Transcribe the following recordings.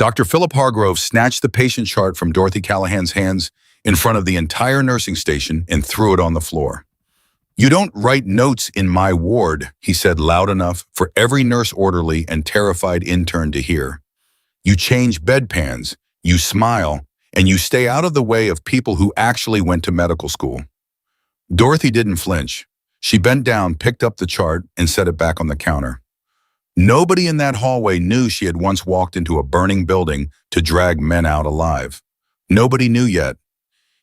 Dr. Philip Hargrove snatched the patient chart from Dorothy Callahan's hands in front of the entire nursing station and threw it on the floor. "You don't write notes in my ward," he said loud enough for every nurse orderly and terrified intern to hear. "You change bedpans, you smile, and you stay out of the way of people who actually went to medical school." Dorothy didn't flinch. She bent down, picked up the chart, and set it back on the counter. Nobody in that hallway knew she had once walked into a burning building to drag men out alive. Nobody knew yet.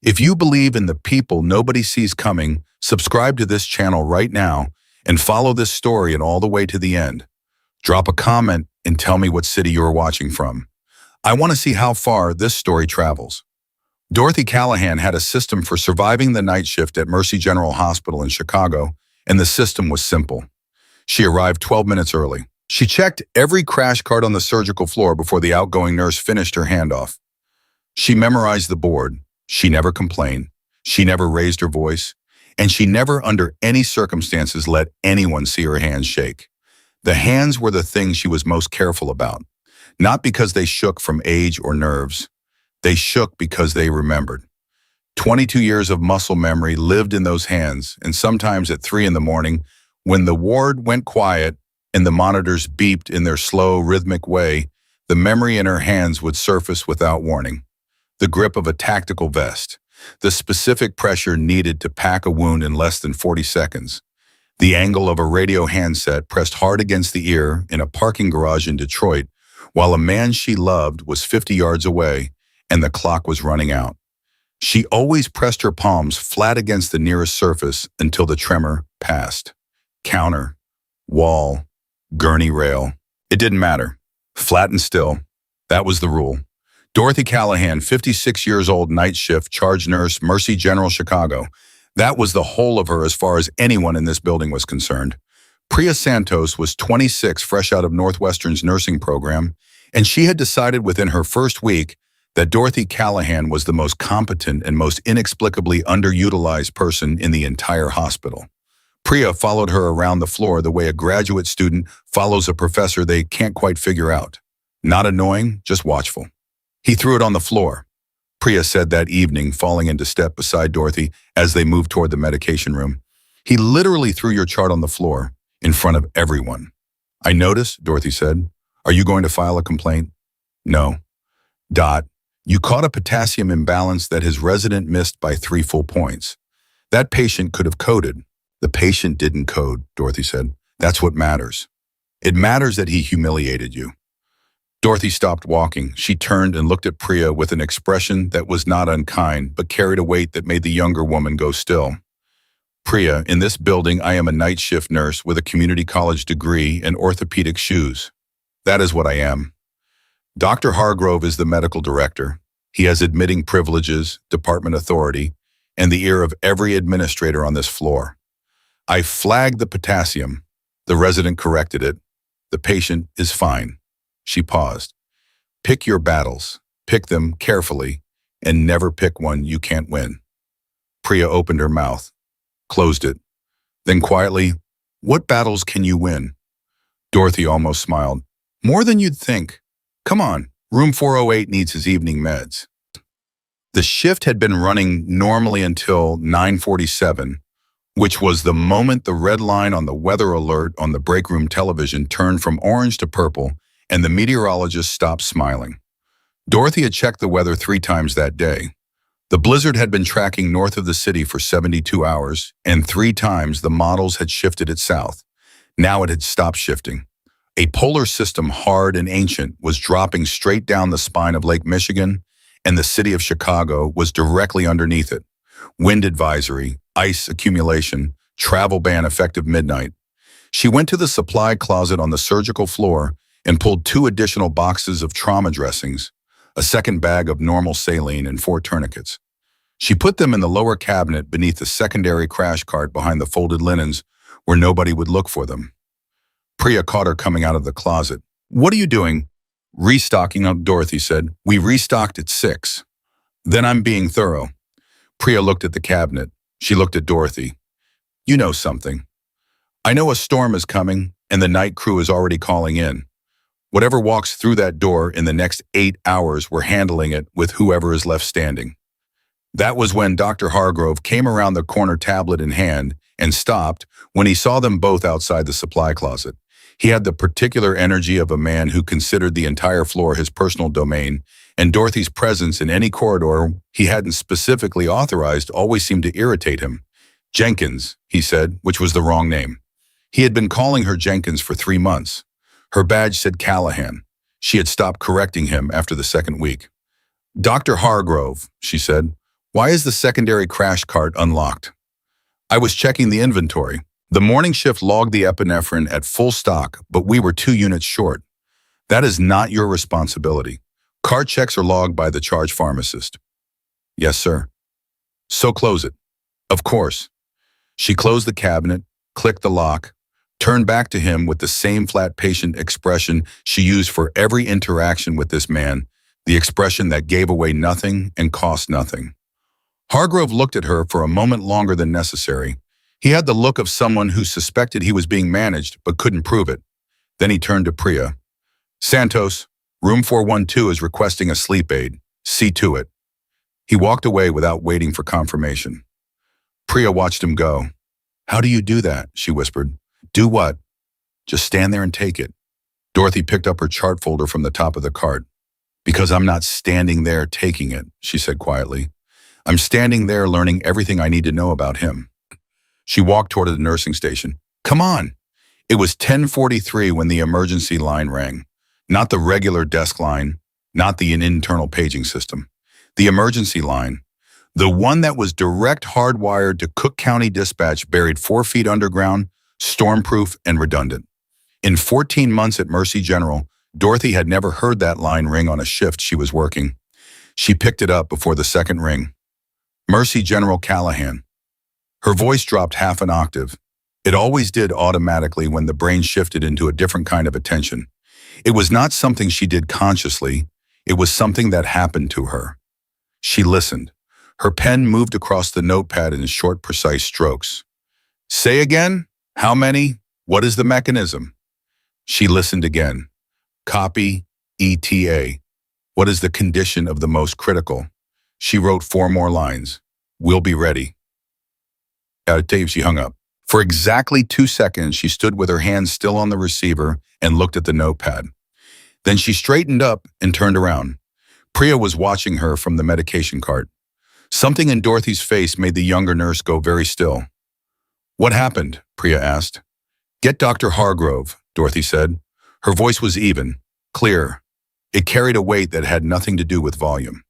If you believe in the people nobody sees coming, subscribe to this channel right now and follow this story and all the way to the end. Drop a comment and tell me what city you're watching from. I want to see how far this story travels. Dorothy Callahan had a system for surviving the night shift at Mercy General Hospital in Chicago, and the system was simple. She arrived 12 minutes early. She checked every crash cart on the surgical floor before the outgoing nurse finished her handoff. She memorized the board. She never complained. She never raised her voice. And she never, under any circumstances, let anyone see her hands shake. The hands were the thing she was most careful about, not because they shook from age or nerves. They shook because they remembered. 22 years of muscle memory lived in those hands, and sometimes at 3 in the morning, when the ward went quiet and the monitors beeped in their slow, rhythmic way, the memory in her hands would surface without warning. The grip of a tactical vest, the specific pressure needed to pack a wound in less than 40 seconds, the angle of a radio handset pressed hard against the ear in a parking garage in Detroit, while a man she loved was 50 yards away and the clock was running out. She always pressed her palms flat against the nearest surface until the tremor passed. Counter, wall, gurney rail. It didn't matter. Flat and still. That was the rule. Dorothy Callahan, 56 years old, night shift, charge nurse, Mercy General, Chicago. That was the whole of her as far as anyone in this building was concerned. Priya Santos was 26, fresh out of Northwestern's nursing program, and she had decided within her first week that Dorothy Callahan was the most competent and most inexplicably underutilized person in the entire hospital. Priya followed her around the floor the way a graduate student follows a professor they can't quite figure out. Not annoying, just watchful. "He threw it on the floor," Priya said that evening, falling into step beside Dorothy as they moved toward the medication room. "He literally threw your chart on the floor, in front of everyone." "I noticed," Dorothy said. "Are you going to file a complaint?" "No." "Dot, you caught a potassium imbalance that his resident missed by 3 full points. That patient could have coded." "The patient didn't code," Dorothy said. "That's what matters. It matters that he humiliated you." Dorothy stopped walking. She turned and looked at Priya with an expression that was not unkind, but carried a weight that made the younger woman go still. "Priya, in this building I am a night shift nurse with a community college degree and orthopedic shoes. That is what I am. Dr. Hargrove is the medical director. He has admitting privileges, department authority, and the ear of every administrator on this floor. I flagged the potassium. The resident corrected it. The patient is fine." She paused. "Pick your battles. Pick them carefully, and never pick one you can't win." Priya opened her mouth, closed it. Then quietly, "What battles can you win?" Dorothy almost smiled. "More than you'd think. Come on, room 408 needs his evening meds." The shift had been running normally until 9:47, which was the moment the red line on the weather alert on the break room television turned from orange to purple and the meteorologist stopped smiling. Dorothy had checked the weather 3 times that day. The blizzard had been tracking north of the city for 72 hours, and 3 times the models had shifted it south. Now it had stopped shifting. A polar system, hard and ancient, was dropping straight down the spine of Lake Michigan, and the city of Chicago was directly underneath it. Wind advisory, ice accumulation, travel ban effective midnight. She went to the supply closet on the surgical floor and pulled 2 additional boxes of trauma dressings, a second bag of normal saline, and 4 tourniquets. She put them in the lower cabinet beneath the secondary crash cart behind the folded linens where nobody would look for them. Priya caught her coming out of the closet. "What are you doing?" "Restocking," Dorothy said. "We restocked at 6. "Then I'm being thorough." Priya looked at the cabinet. She looked at Dorothy. "You know something. I know a storm is coming, and the night crew is already calling in. Whatever walks through that door in the next 8 hours, we're handling it with whoever is left standing. That was when Dr. Hargrove came around the corner, tablet in hand, and stopped when he saw them both outside the supply closet. He had the particular energy of a man who considered the entire floor his personal domain, and Dorothy's presence in any corridor he hadn't specifically authorized always seemed to irritate him. Jenkins, he said, which was the wrong name. He had been calling her Jenkins for 3 months. Her badge said Callahan. She had stopped correcting him after the second week. Dr. Hargrove, she said, why is the secondary crash cart unlocked? I was checking the inventory. The morning shift logged the epinephrine at full stock, but we were 2 units short. That is not your responsibility. Cart checks are logged by the charge pharmacist. Yes, sir. So close it. Of course. She closed the cabinet, clicked the lock, turned back to him with the same flat patient expression she used for every interaction with this man, the expression that gave away nothing and cost nothing. Hargrove looked at her for a moment longer than necessary. He had the look of someone who suspected he was being managed but couldn't prove it. Then he turned to Priya. Santos, room 412 is requesting a sleep aid. See to it. He walked away without waiting for confirmation. Priya watched him go. How do you do that? She whispered. Do what? Just stand there and take it. Dorothy picked up her chart folder from the top of the cart. Because I'm not standing there taking it, she said quietly. I'm standing there learning everything I need to know about him. She walked toward the nursing station. Come on. It was 10:43 when the emergency line rang. Not the regular desk line, not the internal paging system. The emergency line. The one that was direct hardwired to Cook County Dispatch, buried 4 feet underground, stormproof and redundant. In 14 months at Mercy General, Dorothy had never heard that line ring on a shift she was working. She picked it up before the second ring. Mercy General Callahan. Her voice dropped half an octave. It always did automatically when the brain shifted into a different kind of attention. It was not something she did consciously. It was something that happened to her. She listened. Her pen moved across the notepad in short, precise strokes. Say again? How many? What is the mechanism? She listened again. Copy, ETA. What is the condition of the most critical? She wrote 4 more lines. We'll be ready. She hung up. For exactly 2 seconds, she stood with her hands still on the receiver and looked at the notepad. Then she straightened up and turned around. Priya was watching her from the medication cart. Something in Dorothy's face made the younger nurse go very still. What happened? Priya asked. Get Dr. Hargrove, Dorothy said. Her voice was even, clear. It carried a weight that had nothing to do with volume.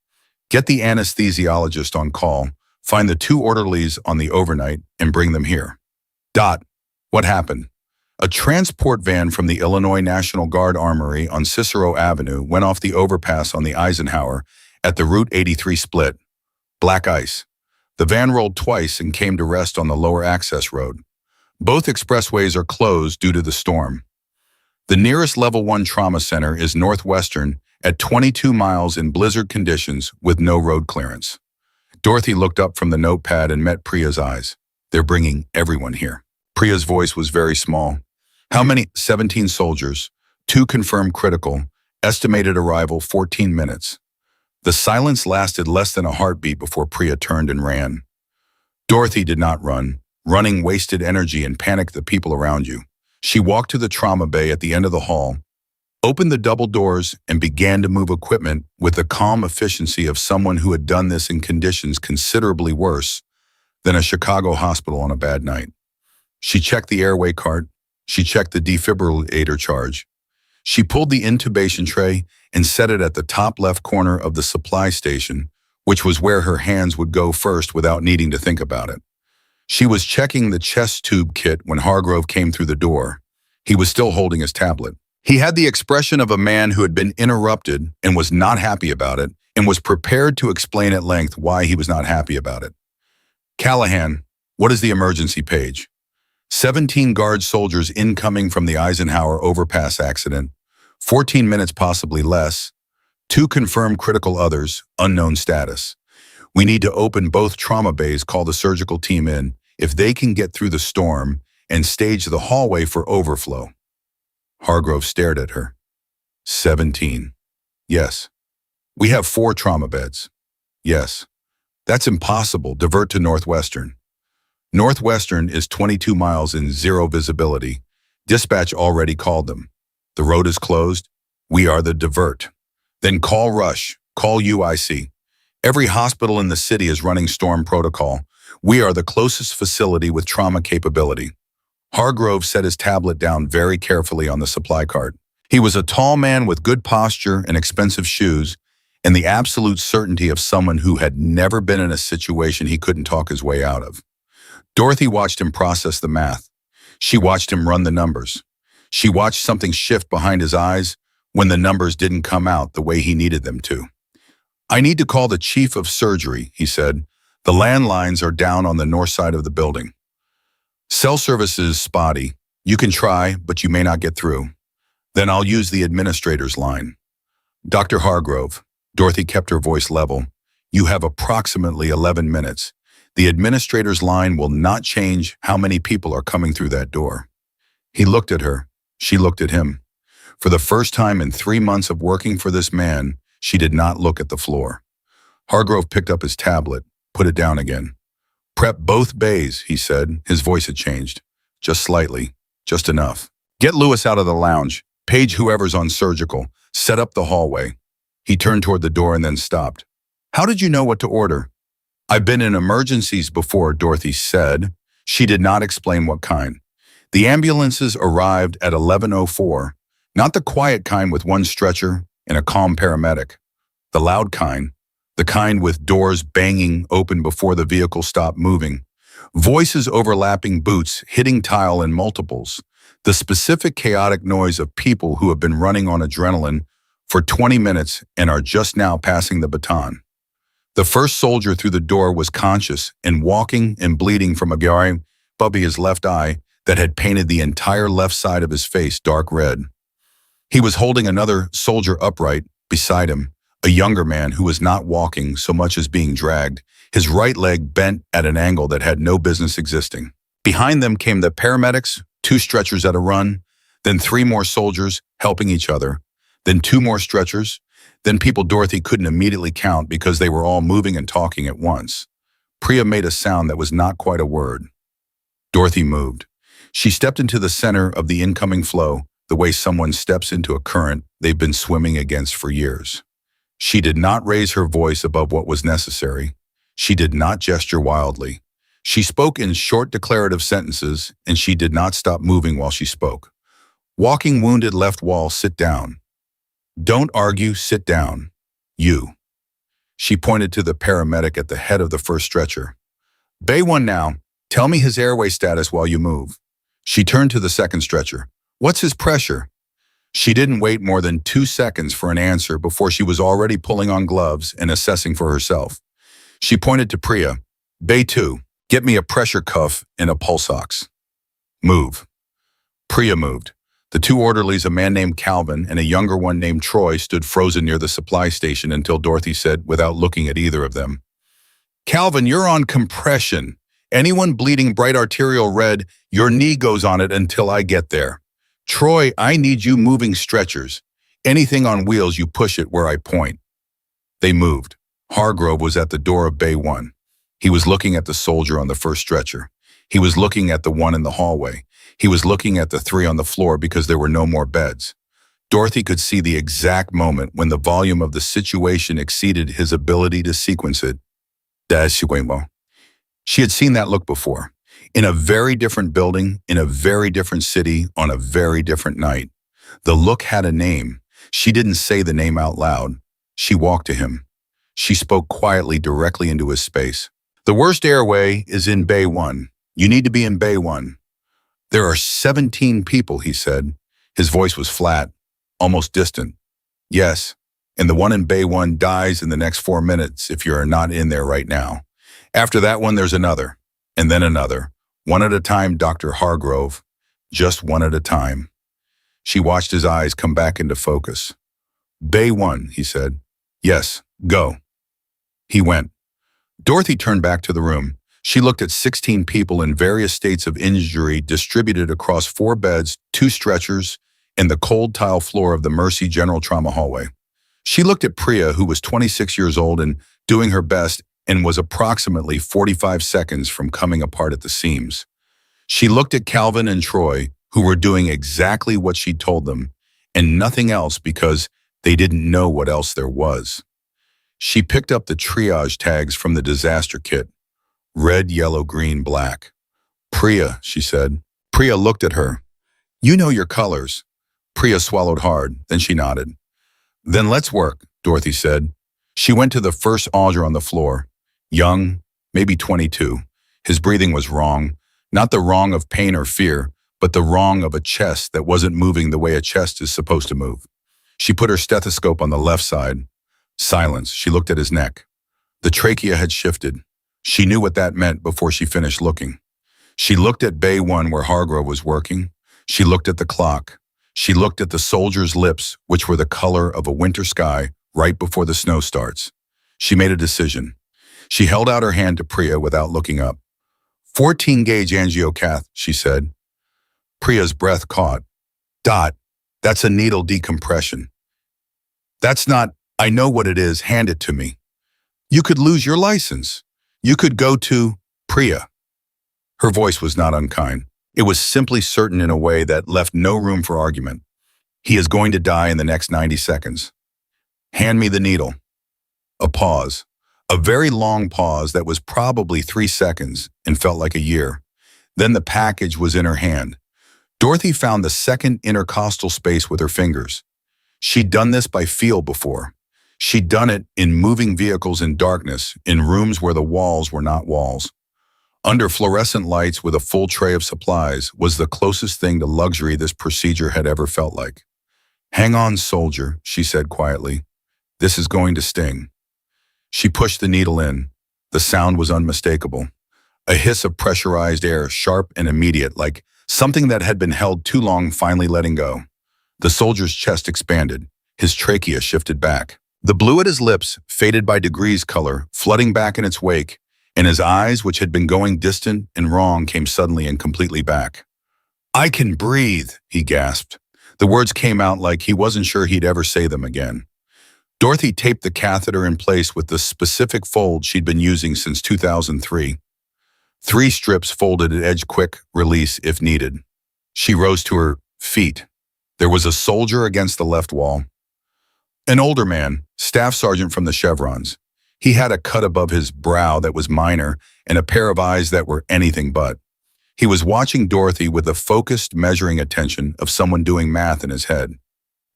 Get the anesthesiologist on call, find the 2 orderlies on the overnight, and bring them here. Dot. What happened? A transport van from the Illinois National Guard Armory on Cicero Avenue went off the overpass on the Eisenhower at the Route 83 split. Black ice. The van rolled twice and came to rest on the lower access road. Both expressways are closed due to the storm. The nearest Level 1 trauma center is Northwestern at 22 miles in blizzard conditions with no road clearance. Dorothy looked up from the notepad and met Priya's eyes. They're bringing everyone here. Priya's voice was very small. How many? 17 soldiers. 2 confirmed critical. Estimated arrival 14 minutes. The silence lasted less than a heartbeat before Priya turned and ran. Dorothy did not run. Running wasted energy and panicked the people around you. She walked to the trauma bay at the end of the hall, opened the double doors, and began to move equipment with the calm efficiency of someone who had done this in conditions considerably worse than a Chicago hospital on a bad night. She checked the airway cart. She checked the defibrillator charge. She pulled the intubation tray and set it at the top left corner of the supply station, which was where her hands would go first without needing to think about it. She was checking the chest tube kit when Hargrove came through the door. He was still holding his tablet. He had the expression of a man who had been interrupted and was not happy about it and was prepared to explain at length why he was not happy about it. Callahan, what is the emergency page? 17 guard soldiers incoming from the Eisenhower overpass accident. 14 minutes, possibly less. 2 confirmed critical others, unknown status. We need to open both trauma bays, call the surgical team in, if they can get through the storm, and stage the hallway for overflow. Hargrove stared at her. 17. Yes. We have 4 trauma beds. Yes. That's impossible. Divert to Northwestern. Northwestern is 22 miles in zero visibility. Dispatch already called them. The road is closed. We are the divert. Then call Rush. Call UIC. Every hospital in the city is running storm protocol. We are the closest facility with trauma capability. Hargrove set his tablet down very carefully on the supply cart. He was a tall man with good posture and expensive shoes, and the absolute certainty of someone who had never been in a situation he couldn't talk his way out of. Dorothy watched him process the math. She watched him run the numbers. She watched something shift behind his eyes when the numbers didn't come out the way he needed them to. I need to call the chief of surgery, he said. The landlines are down on the north side of the building. Cell service is spotty. You can try, but you may not get through. Then I'll use the administrator's line. Dr. Hargrove, Dorothy kept her voice level. You have approximately 11 minutes. The administrator's line will not change how many people are coming through that door. He looked at her. She looked at him. For the first time in 3 months of working for this man, she did not look at the floor. Hargrove picked up his tablet, put it down again. Prep both bays, he said. His voice had changed. Just slightly. Just enough. Get Lewis out of the lounge. Page whoever's on surgical. Set up the hallway. He turned toward the door and then stopped. How did you know what to order? I've been in emergencies before, Dorothy said. She did not explain what kind. The ambulances arrived at 11:04, not the quiet kind with one stretcher and a calm paramedic. The loud kind, the kind with doors banging open before the vehicle stopped moving, voices overlapping boots hitting tile in multiples, the specific chaotic noise of people who have been running on adrenaline for 20 minutes and are just now passing the baton. The first soldier through the door was conscious and walking and bleeding from a gary above his left eye that had painted the entire left side of his face dark red. He was holding another soldier upright beside him, a younger man who was not walking so much as being dragged, his right leg bent at an angle that had no business existing. Behind them came the paramedics, 2 stretchers at a run, then 3 more soldiers helping each other, then 2 more stretchers, then people Dorothy couldn't immediately count because they were all moving and talking at once. Priya made a sound that was not quite a word. Dorothy moved. She stepped into the center of the incoming flow, the way someone steps into a current they've been swimming against for years. She did not raise her voice above what was necessary. She did not gesture wildly. She spoke in short declarative sentences, and she did not stop moving while she spoke. Walking wounded left wall, sit down. Don't argue, sit down. You. She pointed to the paramedic at the head of the first stretcher. Bay 1 now. Tell me his airway status while you move. She turned to the second stretcher. What's his pressure? She didn't wait more than 2 seconds for an answer before she was already pulling on gloves and assessing for herself. She pointed to Priya. Bay 2, get me a pressure cuff and a pulse ox. Move. Priya moved. The 2 orderlies, a man named Calvin and a younger one named Troy, stood frozen near the supply station until Dorothy said, without looking at either of them, Calvin, you're on compression. Anyone bleeding bright arterial red, your knee goes on it until I get there. Troy, I need you moving stretchers. Anything on wheels, you push it where I point. They moved. Hargrove was at the door of Bay 1. He was looking at the soldier on the first stretcher. He was looking at the one in the hallway. He was looking at the 3 on the floor because there were no more beds. Dorothy could see the exact moment when the volume of the situation exceeded his ability to sequence it. She had seen that look before. In a very different building, in a very different city, on a very different night. The look had a name. She didn't say the name out loud. She walked to him. She spoke quietly directly into his space. The worst airway is in Bay 1. You need to be in Bay 1. There are 17 people, he said. His voice was flat, almost distant. Yes, and the one in Bay 1 dies in the next 4 minutes if you're not in there right now. After that one, there's another, and then another. One at a time, Dr. Hargrove. Just one at a time. She watched his eyes come back into focus. Bay 1, he said. Yes, go. He went. Dorothy turned back to the room. She looked at 16 people in various states of injury distributed across 4 beds, 2 stretchers, and the cold tile floor of the Mercy General Trauma hallway. She looked at Priya, who was 26 years old and doing her best and was approximately 45 seconds from coming apart at the seams. She looked at Calvin and Troy, who were doing exactly what she told them, and nothing else because they didn't know what else there was. She picked up the triage tags from the disaster kit. Red, yellow, green, black. Priya, she said. Priya looked at her. You know your colors. Priya swallowed hard, then she nodded. Then let's work, Dorothy said. She went to the first Alger on the floor. Young, maybe 22. His breathing was wrong. Not the wrong of pain or fear, but the wrong of a chest that wasn't moving the way a chest is supposed to move. She put her stethoscope on the left side. Silence. She looked at his neck. The trachea had shifted. She knew what that meant before she finished looking. She looked at Bay 1 where Hargrove was working. She looked at the clock. She looked at the soldier's lips, which were the color of a winter sky right before the snow starts. She made a decision. She held out her hand to Priya without looking up. 14-gauge angiocath, she said. Priya's breath caught. Dot, that's a needle decompression. That's not, I know what it is, hand it to me. You could lose your license. You could go to Priya. Her voice was not unkind. It was simply certain in a way that left no room for argument. He is going to die in the next 90 seconds. Hand me the needle. A pause. A very long pause that was probably 3 seconds and felt like a year. Then the package was in her hand. Dorothy found the second intercostal space with her fingers. She'd done this by feel before. She'd done it in moving vehicles in darkness, in rooms where the walls were not walls. Under fluorescent lights with a full tray of supplies was the closest thing to luxury this procedure had ever felt like. Hang on, soldier, she said quietly. This is going to sting. She pushed the needle in. The sound was unmistakable. A hiss of pressurized air, sharp and immediate, like something that had been held too long finally letting go. The soldier's chest expanded. His trachea shifted back. The blue at his lips faded by degrees color, flooding back in its wake, and his eyes, which had been going distant and wrong, came suddenly and completely back. I can breathe, he gasped. The words came out like he wasn't sure he'd ever say them again. Dorothy taped the catheter in place with the specific fold she'd been using since 2003. 3 strips folded at edge quick release if needed. She rose to her feet. There was a soldier against the left wall. An older man, staff sergeant from the chevrons. He had a cut above his brow that was minor and a pair of eyes that were anything but. He was watching Dorothy with the focused, measuring attention of someone doing math in his head.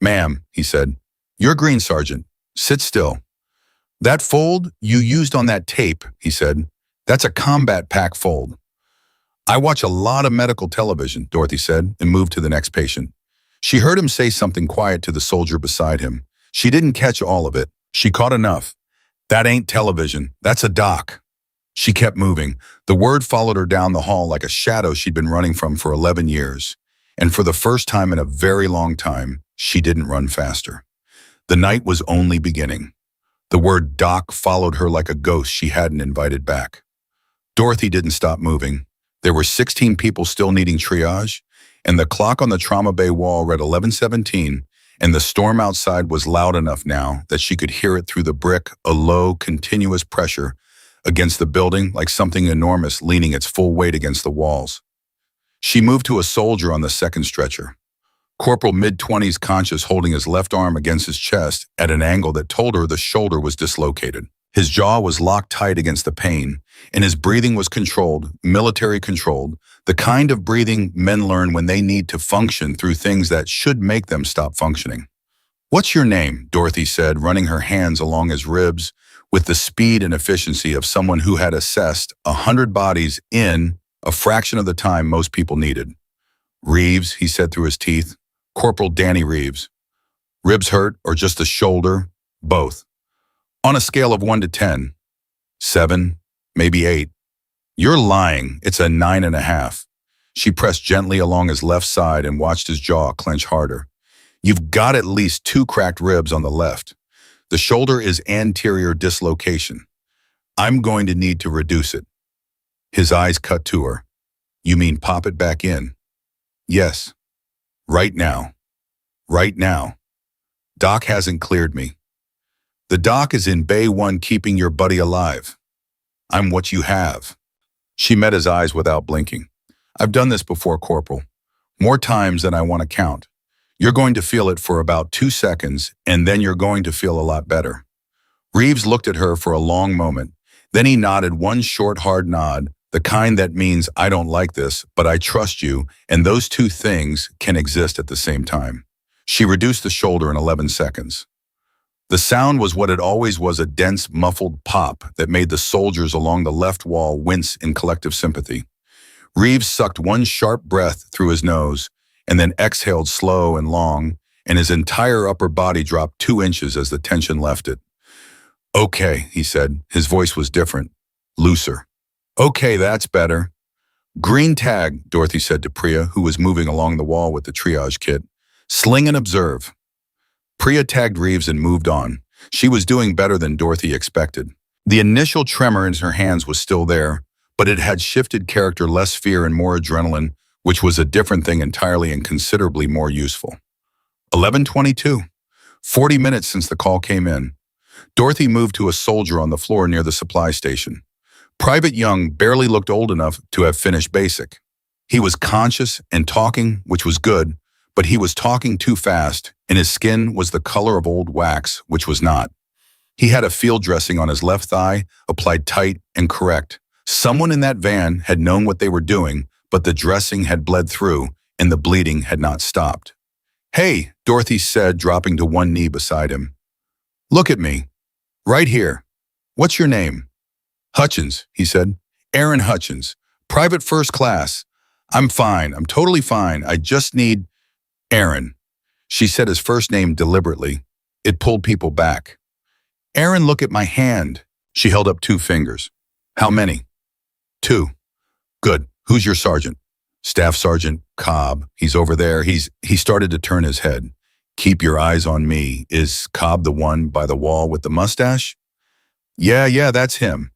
Ma'am, he said, you're green, sergeant. Sit still. That fold you used on that tape, he said, that's a combat pack fold. I watch a lot of medical television, Dorothy said, and moved to the next patient. She heard him say something quiet to the soldier beside him. She didn't catch all of it. She caught enough. That ain't television. That's a doc. She kept moving. The word followed her down the hall like a shadow she'd been running from for 11 years. And for the first time in a very long time, she didn't run faster. The night was only beginning. The word doc followed her like a ghost she hadn't invited back. Dorothy didn't stop moving. There were 16 people still needing triage, and the clock on the trauma bay wall read 11:17, and the storm outside was loud enough now that she could hear it through the brick, a low, continuous pressure against the building like something enormous leaning its full weight against the walls. She moved to a soldier on the second stretcher. Corporal mid-20s conscious holding his left arm against his chest at an angle that told her the shoulder was dislocated. His jaw was locked tight against the pain, and his breathing was controlled, military controlled, the kind of breathing men learn when they need to function through things that should make them stop functioning. What's your name? Dorothy said, running her hands along his ribs with the speed and efficiency of someone who had assessed 100 bodies in a fraction of the time most people needed. Reeves, he said through his teeth. Corporal Danny Reeves. Ribs hurt or just the shoulder? Both. On a scale of 1 to 10. 7, maybe 8. You're lying. It's a 9.5. She pressed gently along his left side and watched his jaw clench harder. You've got at least 2 cracked ribs on the left. The shoulder is anterior dislocation. I'm going to need to reduce it. His eyes cut to her. You mean pop it back in? Yes. Right now. Right now. Doc hasn't cleared me. The doc is in Bay 1 keeping your buddy alive. I'm what you have. She met his eyes without blinking. I've done this before, Corporal. More times than I want to count. You're going to feel it for about 2 seconds, and then you're going to feel a lot better. Reeves looked at her for a long moment. Then he nodded one short, hard nod, the kind that means I don't like this, but I trust you, and those two things can exist at the same time. She reduced the shoulder in 11 seconds. The sound was what it always was, a dense, muffled pop that made the soldiers along the left wall wince in collective sympathy. Reeves sucked one sharp breath through his nose and then exhaled slow and long, and his entire upper body dropped 2 inches as the tension left it. Okay, he said. His voice was different, looser. Okay, that's better. Green tag, Dorothy said to Priya, who was moving along the wall with the triage kit. Sling and observe. Priya tagged Reeves and moved on. She was doing better than Dorothy expected. The initial tremor in her hands was still there, but it had shifted character, less fear and more adrenaline, which was a different thing entirely and considerably more useful. 11:22. 40 minutes since the call came in. Dorothy moved to a soldier on the floor near the supply station. Private Young barely looked old enough to have finished basic. He was conscious and talking, which was good, but he was talking too fast, and his skin was the color of old wax, which was not. He had a field dressing on his left thigh, applied tight and correct. Someone in that van had known what they were doing, but the dressing had bled through, and the bleeding had not stopped. Hey, Dorothy said, dropping to one knee beside him. Look at me. Right here. What's your name? Hutchins, he said. Aaron Hutchins. Private first class. I'm fine. I'm totally fine. I just need... Aaron. She said his first name deliberately. It pulled people back. Aaron, look at my hand. She held up 2 fingers. How many? 2. Good. Who's your sergeant? Staff Sergeant Cobb. He's over there. He started to turn his head. Keep your eyes on me. Is Cobb the one by the wall with the mustache? Yeah, that's him.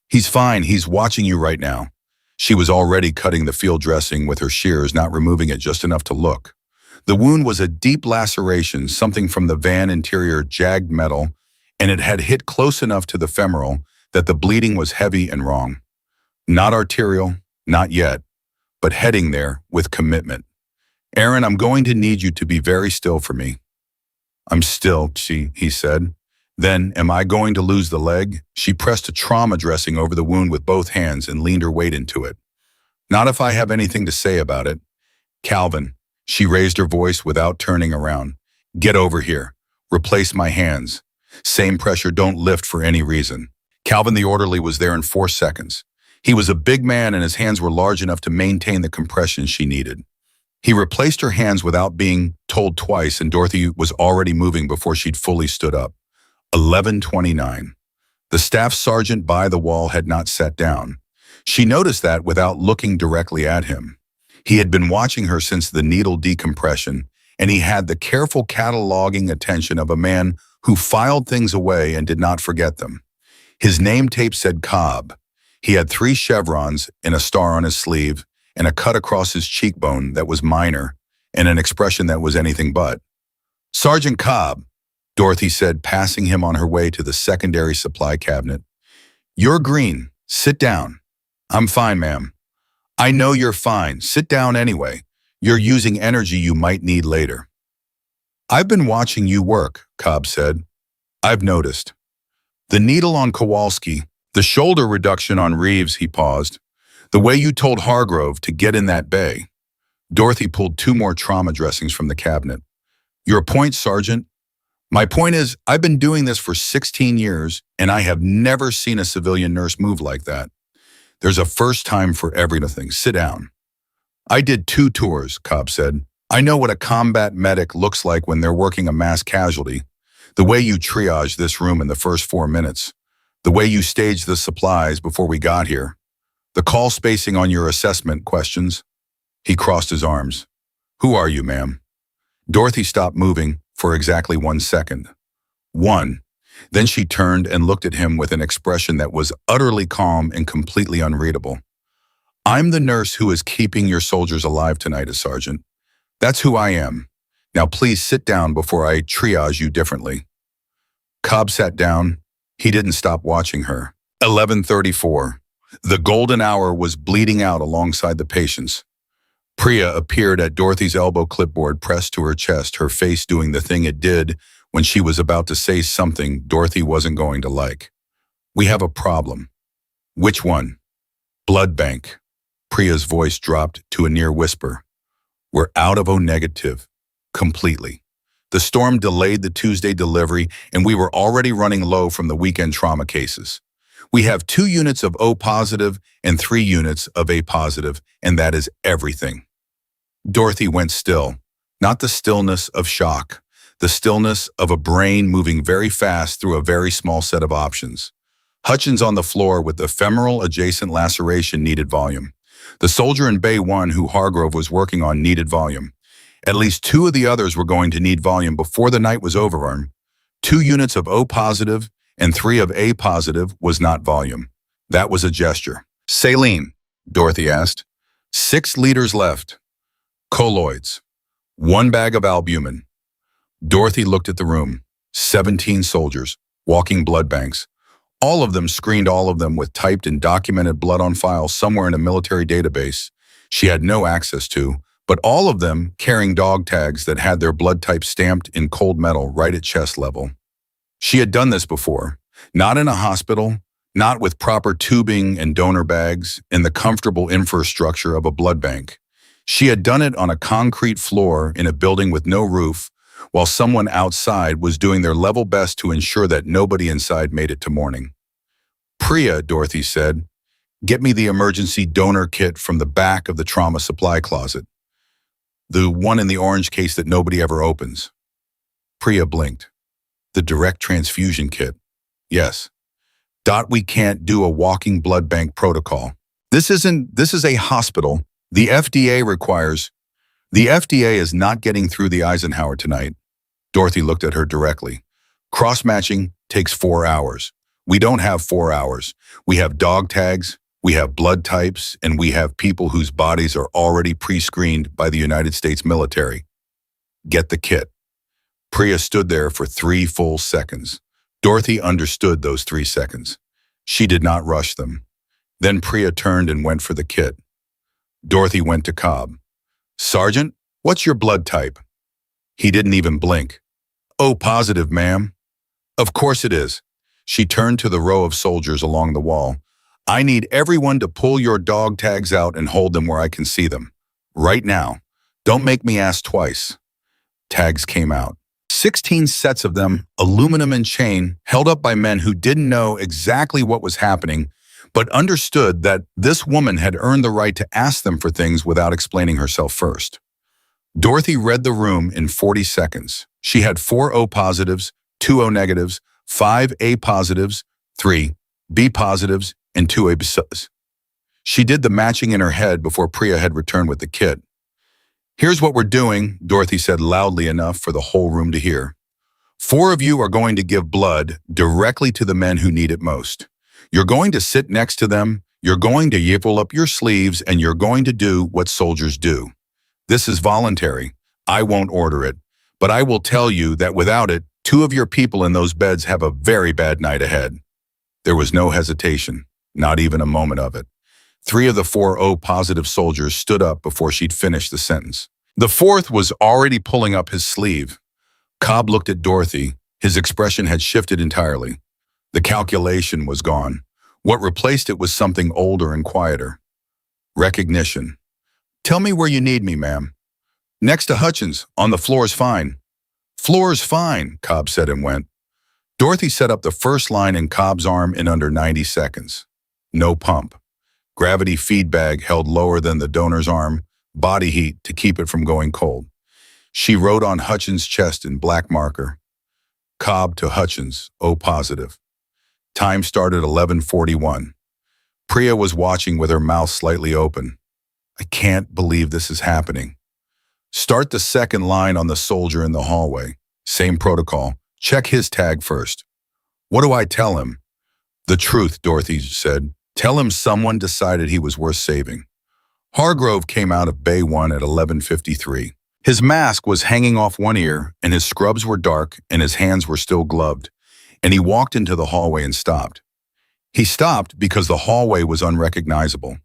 He's fine. He's watching you right now. She was already cutting the field dressing with her shears, not removing it just enough to look. The wound was a deep laceration, something from the van interior jagged metal, and it had hit close enough to the femoral that the bleeding was heavy and wrong. Not arterial, not yet, but heading there with commitment. Aaron, I'm going to need you to be very still for me. I'm still, he said. Then, am I going to lose the leg? She pressed a trauma dressing over the wound with both hands and leaned her weight into it. Not if I have anything to say about it. Calvin, she raised her voice without turning around. Get over here. Replace my hands. Same pressure, don't lift for any reason. Calvin the orderly was there in 4 seconds. He was a big man and his hands were large enough to maintain the compression she needed. He replaced her hands without being told twice, and Dorothy was already moving before she'd fully stood up. 11:29. The staff sergeant by the wall had not sat down. She noticed that without looking directly at him. He had been watching her since the needle decompression, and he had the careful cataloging attention of a man who filed things away and did not forget them. His name tape said Cobb. He had 3 chevrons and a star on his sleeve, and a cut across his cheekbone that was minor, and an expression that was anything but. Sergeant Cobb, Dorothy said, passing him on her way to the secondary supply cabinet. You're green. Sit down. I'm fine, ma'am. I know you're fine. Sit down anyway. You're using energy you might need later. I've been watching you work, Cobb said. I've noticed. The needle on Kowalski, the shoulder reduction on Reeves, he paused. The way you told Hargrove to get in that bay. Dorothy pulled 2 more trauma dressings from the cabinet. Your point, Sergeant? My point is, I've been doing this for 16 years, and I have never seen a civilian nurse move like that. There's a first time for everything. Sit down. I did 2 tours, Cobb said. I know what a combat medic looks like when they're working a mass casualty. The way you triaged this room in the first 4 minutes. The way you staged the supplies before we got here. The call spacing on your assessment questions. He crossed his arms. Who are you, ma'am? Dorothy stopped moving for exactly 1 second. 1. Then she turned and looked at him with an expression that was utterly calm and completely unreadable. I'm the nurse who is keeping your soldiers alive tonight, Sergeant. That's who I am. Now please sit down before I triage you differently. Cobb sat down. He didn't stop watching her. 11:34. The golden hour was bleeding out alongside the patients. Priya appeared at Dorothy's elbow, clipboard pressed to her chest, her face doing the thing it did when she was about to say something Dorothy wasn't going to like. We have a problem. Which one? Blood bank. Priya's voice dropped to a near whisper. We're out of O negative. Completely. The storm delayed the Tuesday delivery, and we were already running low from the weekend trauma cases. We have 2 units of O positive and 3 units of A positive, and that is everything. Dorothy went still, not the stillness of shock, the stillness of a brain moving very fast through a very small set of options. Hutchins on the floor with ephemeral adjacent laceration needed volume. The soldier in Bay 1 who Hargrove was working on needed volume. At least 2 of the others were going to need volume before the night was over. 2 units of O positive and 3 of A positive was not volume. That was a gesture. Saline, Dorothy asked. 6 liters left. Colloids. 1 bag of albumin. Dorothy looked at the room. 17 soldiers, walking blood banks. All of them screened, all of them with typed and documented blood on file somewhere in a military database she had no access to, but all of them carrying dog tags that had their blood type stamped in cold metal right at chest level. She had done this before, not in a hospital, not with proper tubing and donor bags and the comfortable infrastructure of a blood bank. She had done it on a concrete floor in a building with no roof, while someone outside was doing their level best to ensure that nobody inside made it to morning. Priya, Dorothy said, get me the emergency donor kit from the back of the trauma supply closet. The one in the orange case that nobody ever opens. Priya blinked. The direct transfusion kit. Yes. We can't do a walking blood bank protocol. This is a hospital. The FDA is not getting through the Eisenhower tonight. Dorothy looked at her directly. Cross-matching takes 4 hours. We don't have 4 hours. We have dog tags, we have blood types, and we have people whose bodies are already pre-screened by the United States military. Get the kit. Priya stood there for 3 full seconds. Dorothy understood those 3 seconds. She did not rush them. Then Priya turned and went for the kit. Dorothy went to Cobb. Sergeant, what's your blood type? He didn't even blink. O positive, ma'am. Of course it is. She turned to the row of soldiers along the wall. I need everyone to pull your dog tags out and hold them where I can see them. Right now. Don't make me ask twice. Tags came out. 16 sets of them, aluminum and chain, held up by men who didn't know exactly what was happening, but understood that this woman had earned the right to ask them for things without explaining herself first. Dorothy read the room in 40 seconds. She had 4 O positives, 2 O negatives, 5 A positives, 3 B positives, and 2 A positives. She did the matching in her head before Priya had returned with the kit. Here's what we're doing, Dorothy said loudly enough for the whole room to hear. 4 of you are going to give blood directly to the men who need it most. You're going to sit next to them, you're going to yiffle up your sleeves, and you're going to do what soldiers do. This is voluntary. I won't order it, but I will tell you that without it, 2 of your people in those beds have a very bad night ahead. There was no hesitation, not even a moment of it. 3 of the 4 O positive soldiers stood up before she'd finished the sentence. The 4th was already pulling up his sleeve. Cobb looked at Dorothy. His expression had shifted entirely. The calculation was gone. What replaced it was something older and quieter. Recognition. Tell me where you need me, ma'am. Next to Hutchins. On the floor's fine. Floor's fine, Cobb said and went. Dorothy set up the first line in Cobb's arm in under 90 seconds. No pump. Gravity feed bag held lower than the donor's arm, body heat to keep it from going cold. She wrote on Hutchins' chest in black marker. Cobb to Hutchins, O positive. Time started 11:41. Priya was watching with her mouth slightly open. I can't believe this is happening. Start the second line on the soldier in the hallway. Same protocol. Check his tag first. What do I tell him? The truth, Dorothy said. Tell him someone decided he was worth saving. Hargrove came out of Bay 1 at 11:53. His mask was hanging off one ear, and his scrubs were dark, and his hands were still gloved, and he walked into the hallway and stopped. He stopped because the hallway was unrecognizable,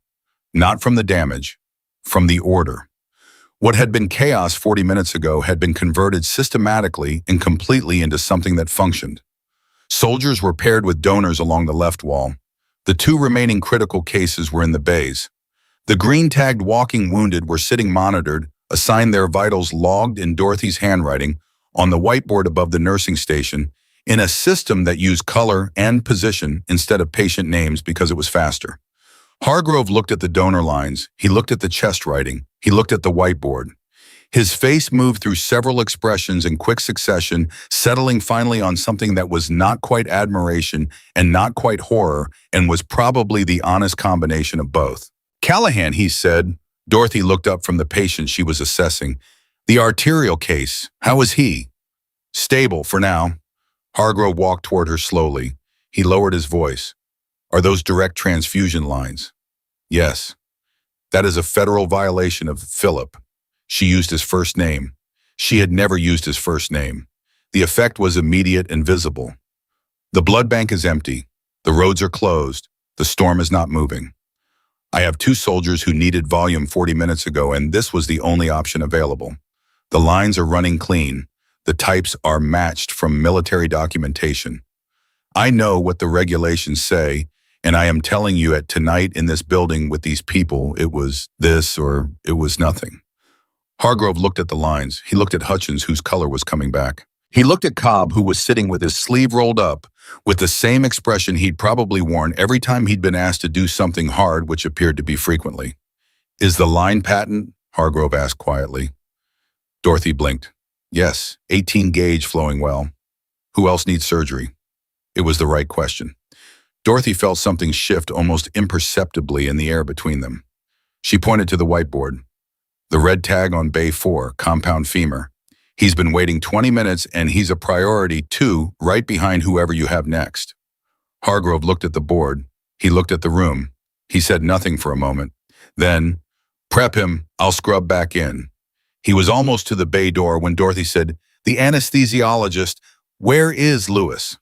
not from the damage, from the order. What had been chaos 40 minutes ago had been converted systematically and completely into something that functioned. Soldiers were paired with donors along the left wall. The two remaining critical cases were in the bays. The green-tagged walking wounded were sitting monitored, assigned their vitals logged in Dorothy's handwriting on the whiteboard above the nursing station in a system that used color and position instead of patient names because it was faster. Hargrove looked at the donor lines, he looked at the chest writing, he looked at the whiteboard. His face moved through several expressions in quick succession, settling finally on something that was not quite admiration and not quite horror and was probably the honest combination of both. Callahan, he said. Dorothy looked up from the patient she was assessing. The arterial case, how is he? Stable for now. Hargrove walked toward her slowly. He lowered his voice. Are those direct transfusion lines? Yes. That is a federal violation of Philip. She used his first name. She had never used his first name. The effect was immediate and visible. The blood bank is empty. The roads are closed. The storm is not moving. I have 2 soldiers who needed volume 40 minutes ago, and this was the only option available. The lines are running clean. The types are matched from military documentation. I know what the regulations say, and I am telling you at tonight in this building with these people, it was this or it was nothing. Hargrove looked at the lines. He looked at Hutchins, whose color was coming back. He looked at Cobb, who was sitting with his sleeve rolled up, with the same expression he'd probably worn every time he'd been asked to do something hard, which appeared to be frequently. Is the line patent? Hargrove asked quietly. Dorothy blinked. Yes, 18 gauge flowing well. Who else needs surgery? It was the right question. Dorothy felt something shift almost imperceptibly in the air between them. She pointed to the whiteboard. The red tag on Bay 4, compound femur. He's been waiting 20 minutes and he's a priority too, right behind whoever you have next. Hargrove looked at the board. He looked at the room. He said nothing for a moment. Then, prep him, I'll scrub back in. He was almost to the bay door when Dorothy said, the anesthesiologist, where is Lewis?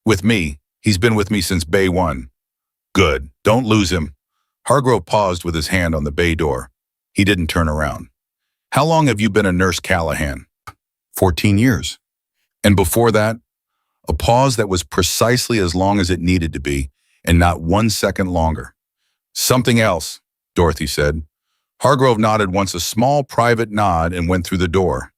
With me. He's been with me since Bay 1. Good, don't lose him. Hargrove paused with his hand on the bay door. He didn't turn around. How long have you been a nurse, Callahan? 14 years. And before that, a pause that was precisely as long as it needed to be, and not 1 second longer. Something else, Dorothy said. Hargrove nodded once, a small private nod, and went through the door.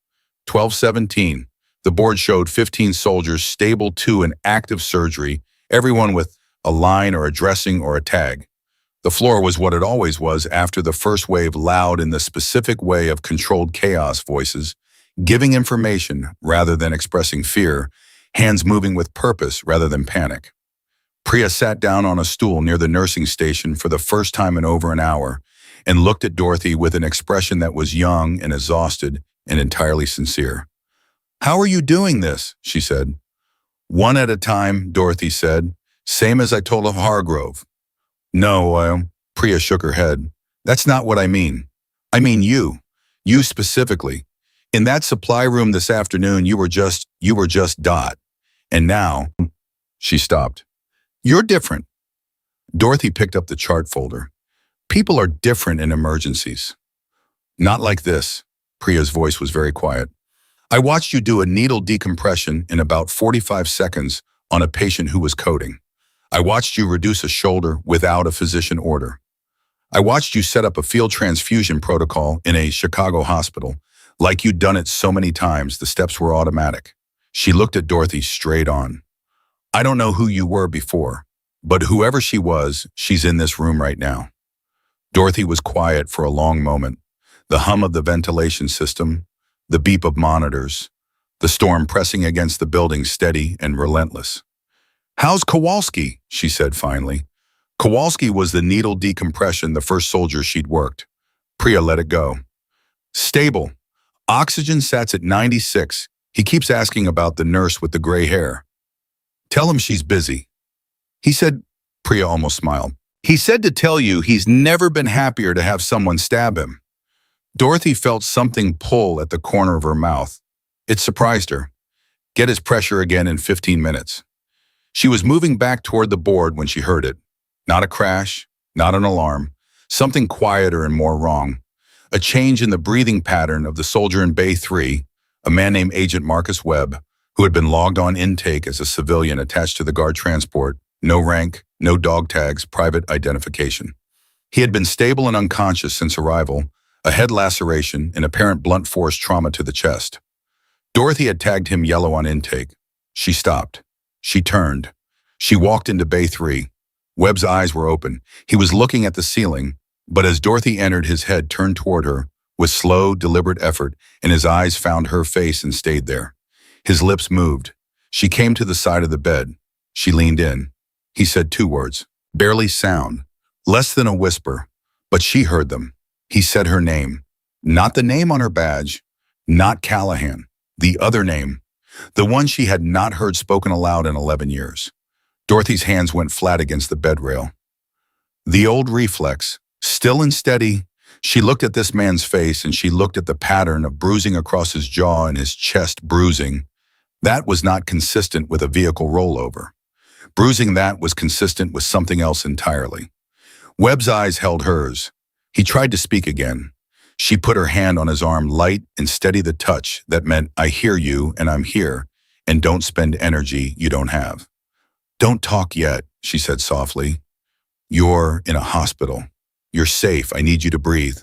12:17. The board showed 15 soldiers stable to an active surgery, everyone with a line or a dressing or a tag. The floor was what it always was after the first wave, loud in the specific way of controlled chaos voices, giving information rather than expressing fear, hands moving with purpose rather than panic. Priya sat down on a stool near the nursing station for the first time in over an hour and looked at Dorothy with an expression that was young and exhausted and entirely sincere. How are you doing this? She said. One at a time, Dorothy said, same as I told Hargrove. No, Priya shook her head. That's not what I mean. I mean you specifically. In that supply room this afternoon, you were just Dot. And now, she stopped. You're different. Dorothy picked up the chart folder. People are different in emergencies. Not like this. Priya's voice was very quiet. I watched you do a needle decompression in about 45 seconds on a patient who was coding. I watched you reduce a shoulder without a physician order. I watched you set up a field transfusion protocol in a Chicago hospital. Like you'd done it so many times, the steps were automatic. She looked at Dorothy straight on. I don't know who you were before, but whoever she was, she's in this room right now. Dorothy was quiet for a long moment. The hum of the ventilation system, the beep of monitors, the storm pressing against the building steady and relentless. How's Kowalski? She said finally. Kowalski was the needle decompression, the first soldier she'd worked. Priya let it go. Stable. Oxygen sats at 96. He keeps asking about the nurse with the gray hair. Tell him she's busy. He said, Priya almost smiled. He said to tell you he's never been happier to have someone stab him. Dorothy felt something pull at the corner of her mouth. It surprised her. Get his pressure again in 15 minutes. She was moving back toward the board when she heard it. Not a crash, not an alarm, something quieter and more wrong. A change in the breathing pattern of the soldier in Bay 3, a man named Agent Marcus Webb, who had been logged on intake as a civilian attached to the guard transport, no rank, no dog tags, private identification. He had been stable and unconscious since arrival, a head laceration and apparent blunt force trauma to the chest. Dorothy had tagged him yellow on intake. She stopped. She turned. She walked into Bay 3. Webb's eyes were open. He was looking at the ceiling, but as Dorothy entered, his head turned toward her with slow, deliberate effort, and his eyes found her face and stayed there. His lips moved. She came to the side of the bed. She leaned in. He said 2 words, barely sound, less than a whisper, but she heard them. He said her name, not the name on her badge, not Callahan, the other name, the one she had not heard spoken aloud in 11 years. Dorothy's hands went flat against the bed rail. The old reflex, still and steady, she looked at this man's face and she looked at the pattern of bruising across his jaw and his chest bruising. That was not consistent with a vehicle rollover. Bruising that was consistent with something else entirely. Webb's eyes held hers. He tried to speak again. She put her hand on his arm, light and steady, the touch that meant, I hear you and I'm here, and don't spend energy you don't have. Don't talk yet, she said softly. You're in a hospital. You're safe. I need you to breathe.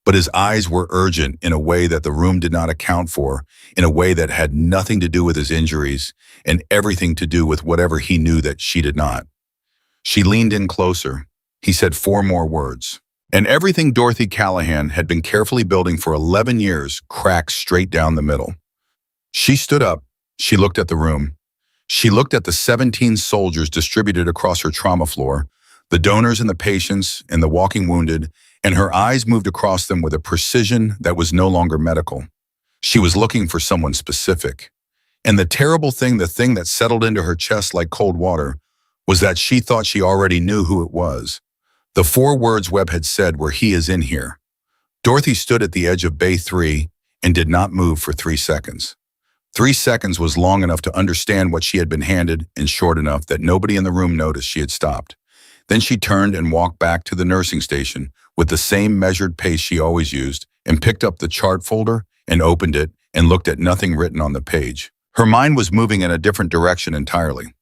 But his eyes were urgent in a way that the room did not account for, in a way that had nothing to do with his injuries and everything to do with whatever he knew that she did not. She leaned in closer. He said 4 more words. And everything Dorothy Callahan had been carefully building for 11 years cracked straight down the middle. She stood up. She looked at the room. She looked at the 17 soldiers distributed across her trauma floor, the donors and the patients and the walking wounded, and her eyes moved across them with a precision that was no longer medical. She was looking for someone specific. And the terrible thing, the thing that settled into her chest like cold water, was that she thought she already knew who it was. The 4 words Webb had said were, he is in here. Dorothy stood at the edge of Bay 3 and did not move for 3 seconds. 3 seconds was long enough to understand what she had been handed and short enough that nobody in the room noticed she had stopped. Then she turned and walked back to the nursing station with the same measured pace she always used and picked up the chart folder and opened it and looked at nothing written on the page. Her mind was moving in a different direction entirely.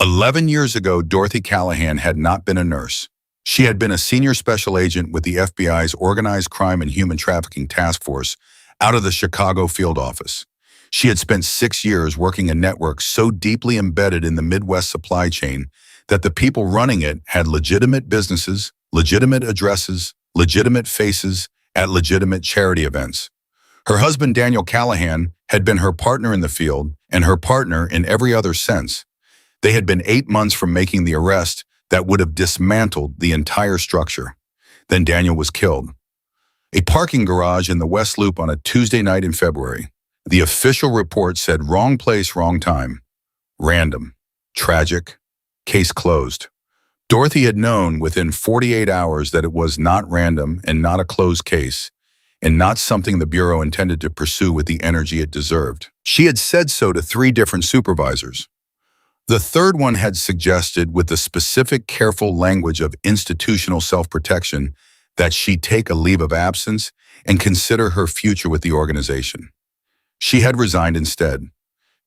11 years ago, Dorothy Callahan had not been a nurse. She had been a senior special agent with the FBI's Organized Crime and Human Trafficking Task Force out of the Chicago field office. She had spent 6 years working a network so deeply embedded in the Midwest supply chain that the people running it had legitimate businesses, legitimate addresses, legitimate faces at legitimate charity events. Her husband, Daniel Callahan, had been her partner in the field and her partner in every other sense. They had been 8 months from making the arrest that would have dismantled the entire structure. Then Daniel was killed. A parking garage in the West Loop on a Tuesday night in February. The official report said wrong place, wrong time. Random. Tragic. Case closed. Dorothy had known within 48 hours that it was not random and not a closed case, and not something the Bureau intended to pursue with the energy it deserved. She had said so to 3 different supervisors. The third one had suggested, with the specific, careful language of institutional self-protection, that she take a leave of absence and consider her future with the organization. She had resigned instead,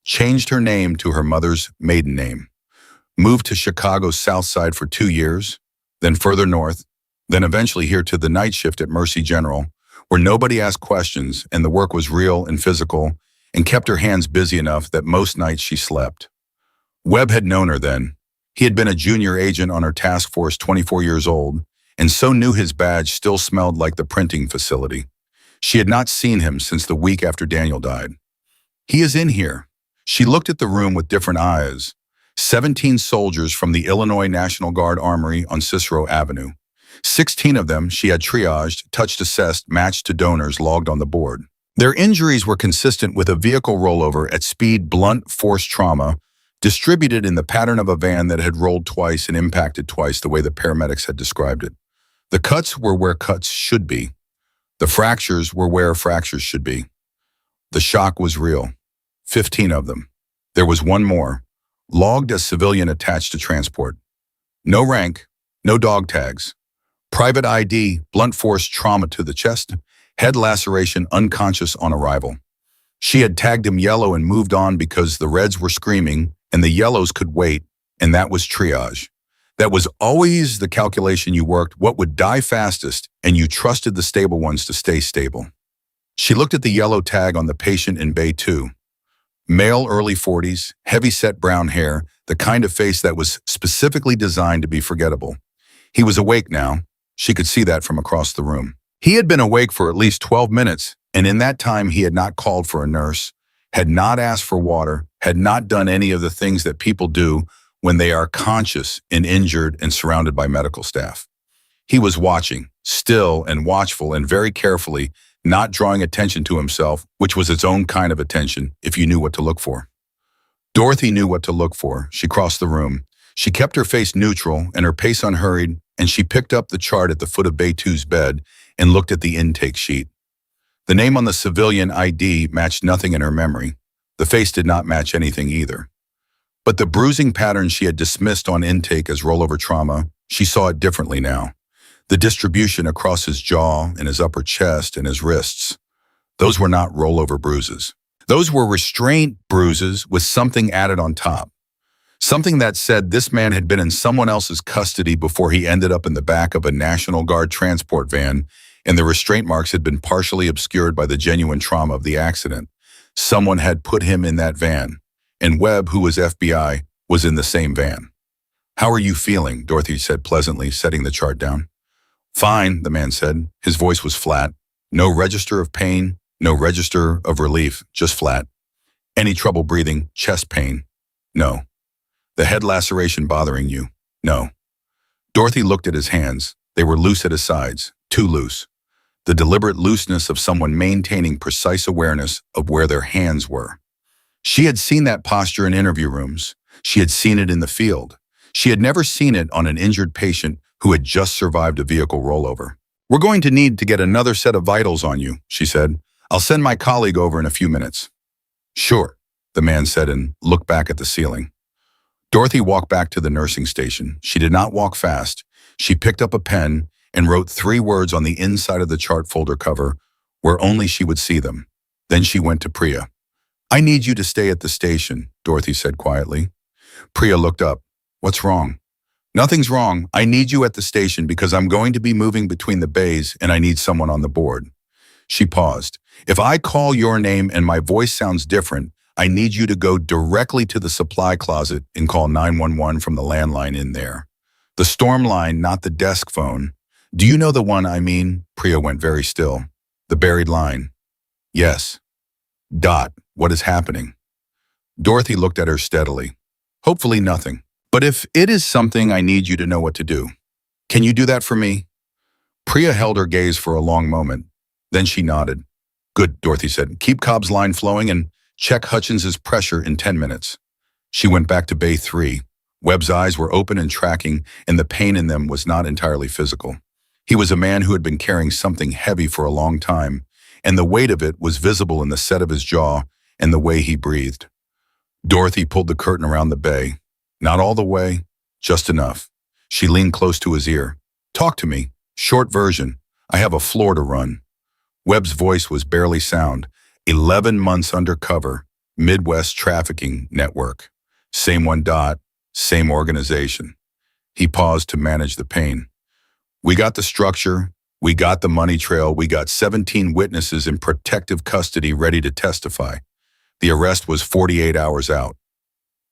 changed her name to her mother's maiden name, moved to Chicago's South Side for 2 years, then further north, then eventually here to the night shift at Mercy General, where nobody asked questions and the work was real and physical and kept her hands busy enough that most nights she slept. Webb had known her then. He had been a junior agent on her task force, 24 years old, and so knew his badge still smelled like the printing facility. She had not seen him since the week after Daniel died. He is in here. She looked at the room with different eyes. 17 soldiers from the Illinois National Guard Armory on Cicero Avenue. 16 of them she had triaged, touched, assessed, matched to donors logged on the board. Their injuries were consistent with a vehicle rollover at speed, blunt force trauma, distributed in the pattern of a van that had rolled twice and impacted twice the way the paramedics had described it. The cuts were where cuts should be. The fractures were where fractures should be. The shock was real. 15 of them. There was one more, logged as civilian attached to transport. No rank, no dog tags. Private ID, blunt force trauma to the chest, head laceration, unconscious on arrival. She had tagged him yellow and moved on because the reds were screaming and the yellows could wait, and that was triage. That was always the calculation you worked, what would die fastest, and you trusted the stable ones to stay stable. She looked at the yellow tag on the patient in Bay 2. Male, early 40s, heavy-set brown hair, the kind of face that was specifically designed to be forgettable. He was awake now. She could see that from across the room. He had been awake for at least 12 minutes, and in that time he had not called for a nurse, had not asked for water, had not done any of the things that people do when they are conscious and injured and surrounded by medical staff. He was watching, still and watchful and very carefully, not drawing attention to himself, which was its own kind of attention if you knew what to look for. Dorothy knew what to look for. She crossed the room. She kept her face neutral and her pace unhurried, and she picked up the chart at the foot of Bay 2's bed and looked at the intake sheet. The name on the civilian ID matched nothing in her memory. The face did not match anything either. But the bruising pattern she had dismissed on intake as rollover trauma, she saw it differently now. The distribution across his jaw and his upper chest and his wrists. Those were not rollover bruises. Those were restraint bruises with something added on top. Something that said this man had been in someone else's custody before he ended up in the back of a National Guard transport van, and the restraint marks had been partially obscured by the genuine trauma of the accident. Someone had put him in that van, and Webb, who was FBI, was in the same van. "How are you feeling?" Dorothy said pleasantly, setting the chart down. "Fine," the man said. His voice was flat. No register of pain, no register of relief, just flat. "Any trouble breathing? Chest pain?" "No." "The head laceration bothering you?" "No." Dorothy looked at his hands. They were loose at his sides, too loose. The deliberate looseness of someone maintaining precise awareness of where their hands were. She had seen that posture in interview rooms. She had seen it in the field. She had never seen it on an injured patient who had just survived a vehicle rollover. "We're going to need to get another set of vitals on you," she said. "I'll send my colleague over in a few minutes." "Sure," the man said and looked back at the ceiling. Dorothy walked back to the nursing station. She did not walk fast. She picked up a pen and wrote 3 words on the inside of the chart folder cover where only she would see them. Then she went to Priya. "I need you to stay at the station," Dorothy said quietly. Priya looked up. "What's wrong?" "Nothing's wrong. I need you at the station because I'm going to be moving between the bays and I need someone on the board." She paused. "If I call your name and my voice sounds different, I need you to go directly to the supply closet and call 911 from the landline in there. The storm line, not the desk phone. Do you know the one I mean?" Priya went very still. "The buried line." "Yes." "Dot, what is happening?" Dorothy looked at her steadily. "Hopefully nothing. But if it is something, I need you to know what to do. Can you do that for me?" Priya held her gaze for a long moment. Then she nodded. "Good," Dorothy said. "Keep Cobb's line flowing and check Hutchins's pressure in 10 minutes. She went back to Bay 3. Webb's eyes were open and tracking, and the pain in them was not entirely physical. He was a man who had been carrying something heavy for a long time, and the weight of it was visible in the set of his jaw and the way he breathed. Dorothy pulled the curtain around the bay. Not all the way, just enough. She leaned close to his ear. "Talk to me. Short version. I have a floor to run." Webb's voice was barely sound. 11 months undercover, Midwest Trafficking Network. Same one. Same organization. He paused to manage the pain. "We got the structure. We got the money trail. We got 17 witnesses in protective custody ready to testify. The arrest was 48 hours out."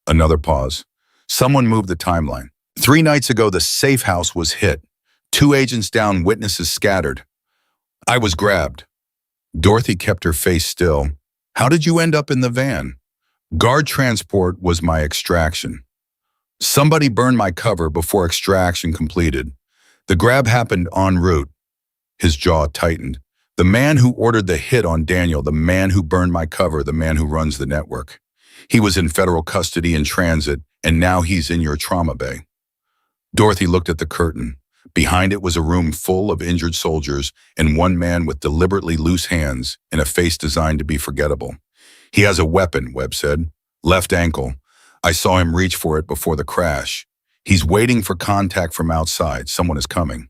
Another pause. Someone moved the timeline. 3 nights ago, the safe house was hit. 2 agents down, witnesses scattered. I was grabbed. Dorothy kept her face still. "How did you end up in the van?" "Guard transport was my extraction. Somebody burned my cover before extraction completed. The grab happened en route." His jaw tightened. "The man who ordered the hit on Daniel, the man who burned my cover, the man who runs the network. He was in federal custody in transit, and now he's in your trauma bay." Dorothy looked at the curtain. Behind it was a room full of injured soldiers and one man with deliberately loose hands and a face designed to be forgettable. He has a weapon, Webb said. Left ankle. I saw him reach for it before the crash. He's waiting for contact from outside. Someone is coming.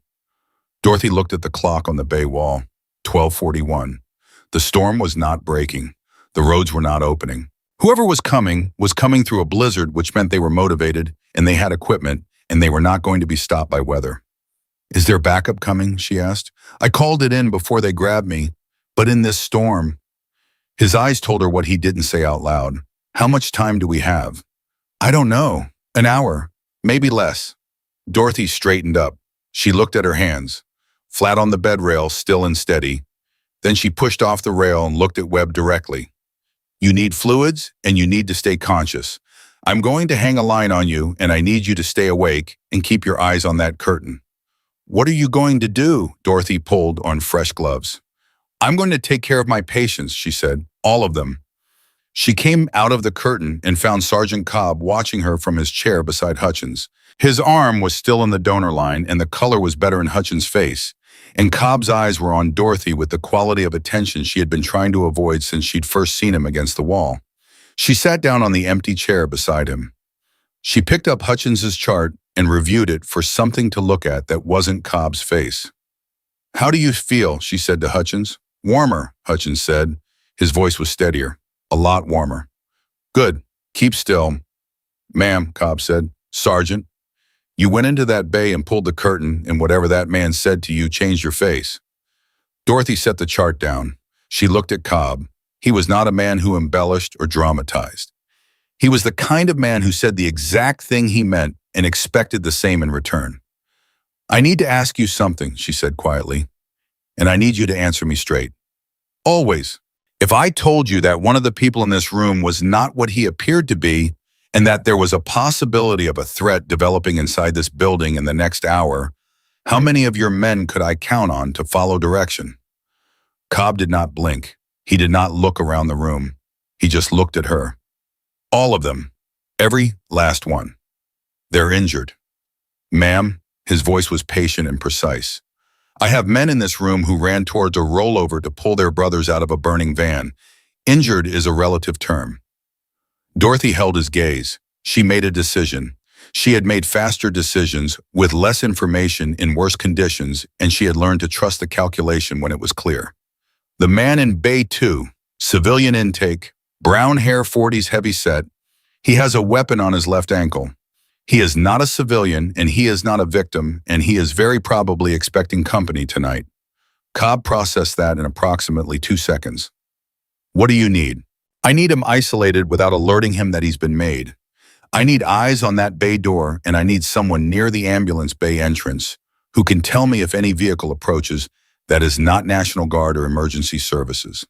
Dorothy looked at the clock on the bay wall. 12:41. The storm was not breaking. The roads were not opening. Whoever was coming through a blizzard, which meant they were motivated and they had equipment and they were not going to be stopped by weather. Is there backup coming? She asked. I called it in before they grabbed me, but in this storm. His eyes told her what he didn't say out loud. How much time do we have? I don't know. An hour, maybe less. Dorothy straightened up. She looked at her hands, flat on the bed rail, still and steady. Then she pushed off the rail and looked at Webb directly. You need fluids and you need to stay conscious. I'm going to hang a line on you and I need you to stay awake and keep your eyes on that curtain. What are you going to do? Dorothy pulled on fresh gloves. I'm going to take care of my patients, she said, all of them. She came out of the curtain and found Sergeant Cobb watching her from his chair beside Hutchins. His arm was still in the donor line and the color was better in Hutchins' face. And Cobb's eyes were on Dorothy with the quality of attention she had been trying to avoid since she'd first seen him against the wall. She sat down on the empty chair beside him. She picked up Hutchins's chart and reviewed it for something to look at that wasn't Cobb's face. How do you feel? She said to Hutchins. Warmer, Hutchins said. His voice was steadier. A lot warmer. Good. Keep still. Ma'am, Cobb said. Sergeant, you went into that bay and pulled the curtain, and whatever that man said to you changed your face. Dorothy set the chart down. She looked at Cobb. He was not a man who embellished or dramatized. He was the kind of man who said the exact thing he meant and expected the same in return. I need to ask you something, she said quietly, and I need you to answer me straight. Always. If I told you that one of the people in this room was not what he appeared to be, and that there was a possibility of a threat developing inside this building in the next hour, how many of your men could I count on to follow direction? Cobb did not blink. He did not look around the room. He just looked at her. All of them. Every last one. They're injured. Ma'am, his voice was patient and precise. I have men in this room who ran towards a rollover to pull their brothers out of a burning van. Injured is a relative term. Dorothy held his gaze. She made a decision. She had made faster decisions with less information in worse conditions, and she had learned to trust the calculation when it was clear. The man in Bay 2, civilian intake, brown hair, 40s heavy set, he has a weapon on his left ankle. He is not a civilian, and he is not a victim, and he is very probably expecting company tonight. Cobb processed that in approximately 2 seconds. What do you need? I need him isolated without alerting him that he's been made. I need eyes on that bay door, and I need someone near the ambulance bay entrance who can tell me if any vehicle approaches that is not National Guard or emergency services.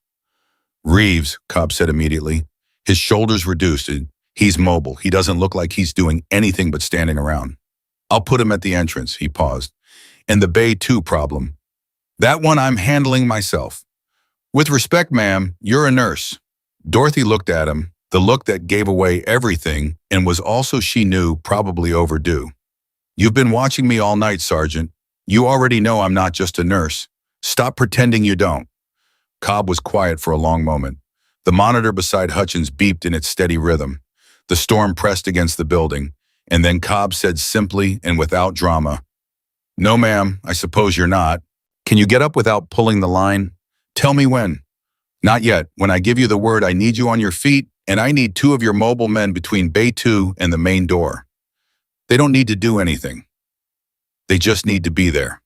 Reeves, Cobb said immediately. His shoulders reduced. He's mobile. He doesn't look like he's doing anything but standing around. I'll put him at the entrance, he paused. And the Bay 2 problem. That one I'm handling myself. With respect, ma'am, you're a nurse. Dorothy looked at him, the look that gave away everything and was also, she knew, probably overdue. You've been watching me all night, Sergeant. You already know I'm not just a nurse. Stop pretending you don't. Cobb was quiet for a long moment. The monitor beside Hutchins beeped in its steady rhythm. The storm pressed against the building, and then Cobb said simply and without drama, No, ma'am, I suppose you're not. Can you get up without pulling the line? Tell me when. Not yet. When I give you the word, I need you on your feet, and I need 2 of your mobile men between Bay 2 and the main door. They don't need to do anything. They just need to be there.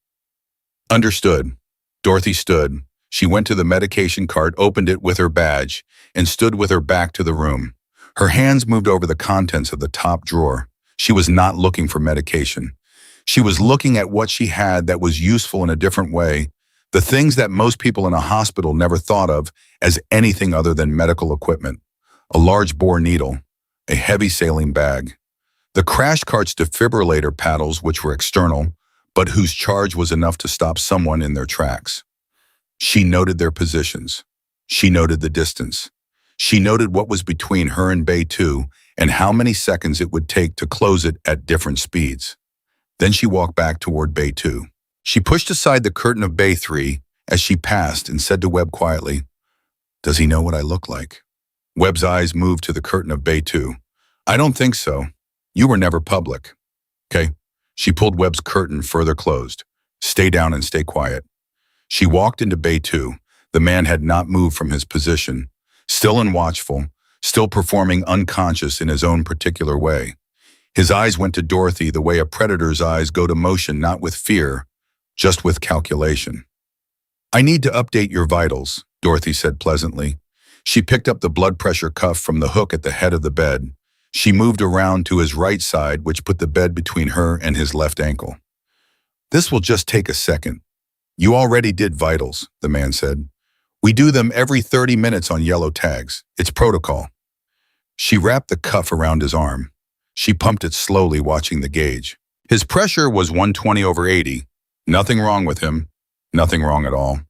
Understood. Dorothy stood. She went to the medication cart, opened it with her badge, and stood with her back to the room. Her hands moved over the contents of the top drawer. She was not looking for medication. She was looking at what she had that was useful in a different way, the things that most people in a hospital never thought of as anything other than medical equipment. A large bore needle, a heavy saline bag, the crash cart's defibrillator paddles, which were external, but whose charge was enough to stop someone in their tracks. She noted their positions. She noted the distance. She noted what was between her and Bay 2 and how many seconds it would take to close it at different speeds. Then she walked back toward Bay 2. She pushed aside the curtain of Bay 3 as she passed and said to Webb quietly, "Does he know what I look like?" Webb's eyes moved to the curtain of Bay 2. "I don't think so. You were never public." "Okay." She pulled Webb's curtain further closed. "Stay down and stay quiet." She walked into Bay 2. The man had not moved from his position, still unwatchful, still performing unconscious in his own particular way. His eyes went to Dorothy the way a predator's eyes go to motion, not with fear, just with calculation. "I need to update your vitals," Dorothy said pleasantly. She picked up the blood pressure cuff from the hook at the head of the bed. She moved around to his right side, which put the bed between her and his left ankle. "This will just take a second." "You already did vitals," the man said. "We do them every 30 minutes on yellow tags. It's protocol." She wrapped the cuff around his arm. She pumped it slowly, watching the gauge. His pressure was 120/80. Nothing wrong with him. Nothing wrong at all.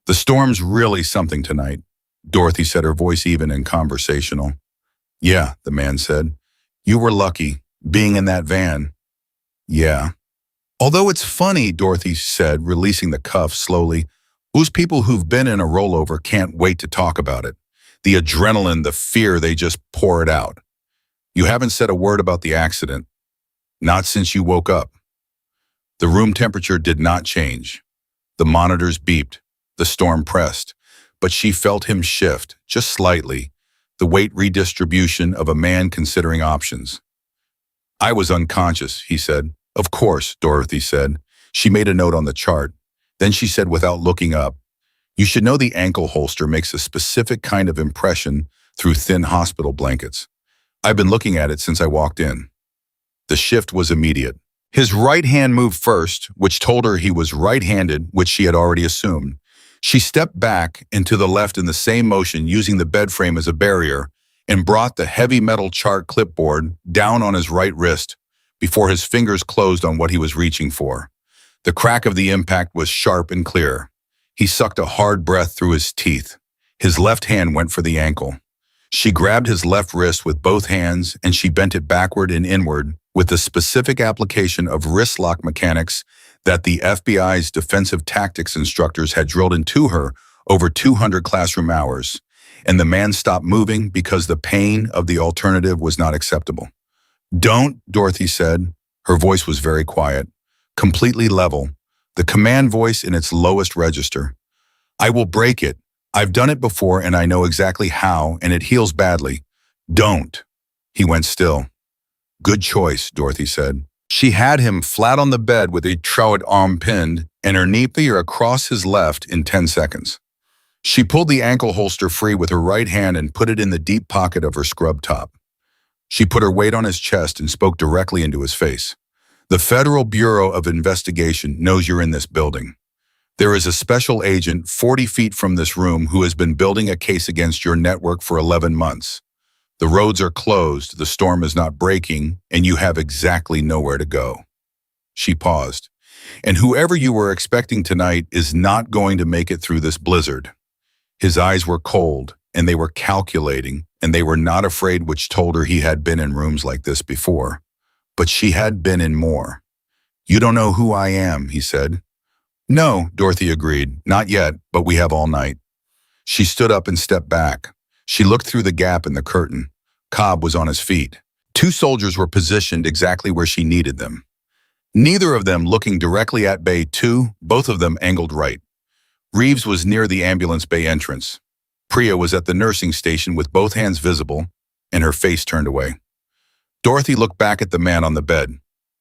"The storm's really something tonight," Dorothy said, her voice even and conversational. "Yeah," the man said. "You were lucky, being in that van." "Yeah." "Although it's funny," Dorothy said, releasing the cuff slowly, "those people who've been in a rollover can't wait to talk about it. The adrenaline, the fear, they just pour it out. You haven't said a word about the accident. Not since you woke up." The room temperature did not change. The monitors beeped. The storm pressed. But she felt him shift, just slightly, the weight redistribution of a man considering options. "I was unconscious," he said. "Of course," Dorothy said. She made a note on the chart. Then she said without looking up, "You should know the ankle holster makes a specific kind of impression through thin hospital blankets. I've been looking at it since I walked in." The shift was immediate. His right hand moved first, which told her he was right-handed, which she had already assumed. She stepped back and to the left in the same motion, using the bed frame as a barrier, and brought the heavy metal chart clipboard down on his right wrist before his fingers closed on what he was reaching for. The crack of the impact was sharp and clear. He sucked a hard breath through his teeth. His left hand went for the ankle. She grabbed his left wrist with both hands and she bent it backward and inward with the specific application of wrist lock mechanics that the FBI's defensive tactics instructors had drilled into her over 200 classroom hours. And the man stopped moving because the pain of the alternative was not acceptable. "Don't," Dorothy said. Her voice was very quiet, completely level, the command voice in its lowest register. "I will break it. I've done it before and I know exactly how, and it heals badly. Don't." He went still. "Good choice," Dorothy said. She had him flat on the bed with a trowed arm pinned and her knee across his left in 10 seconds. She pulled the ankle holster free with her right hand and put it in the deep pocket of her scrub top. She put her weight on his chest and spoke directly into his face. "The Federal Bureau of Investigation knows you're in this building. There is a special agent 40 feet from this room who has been building a case against your network for 11 months. The roads are closed, the storm is not breaking, and you have exactly nowhere to go." She paused. "And whoever you were expecting tonight is not going to make it through this blizzard." His eyes were cold, and they were calculating, and they were not afraid, which told her he had been in rooms like this before. But she had been in more. "You don't know who I am," he said. "No," Dorothy agreed. "Not yet, but we have all night." She stood up and stepped back. She looked through the gap in the curtain. Cobb was on his feet. 2 soldiers were positioned exactly where she needed them. Neither of them looking directly at Bay 2, both of them angled right. Reeves was near the ambulance bay entrance. Priya was at the nursing station with both hands visible and her face turned away. Dorothy looked back at the man on the bed.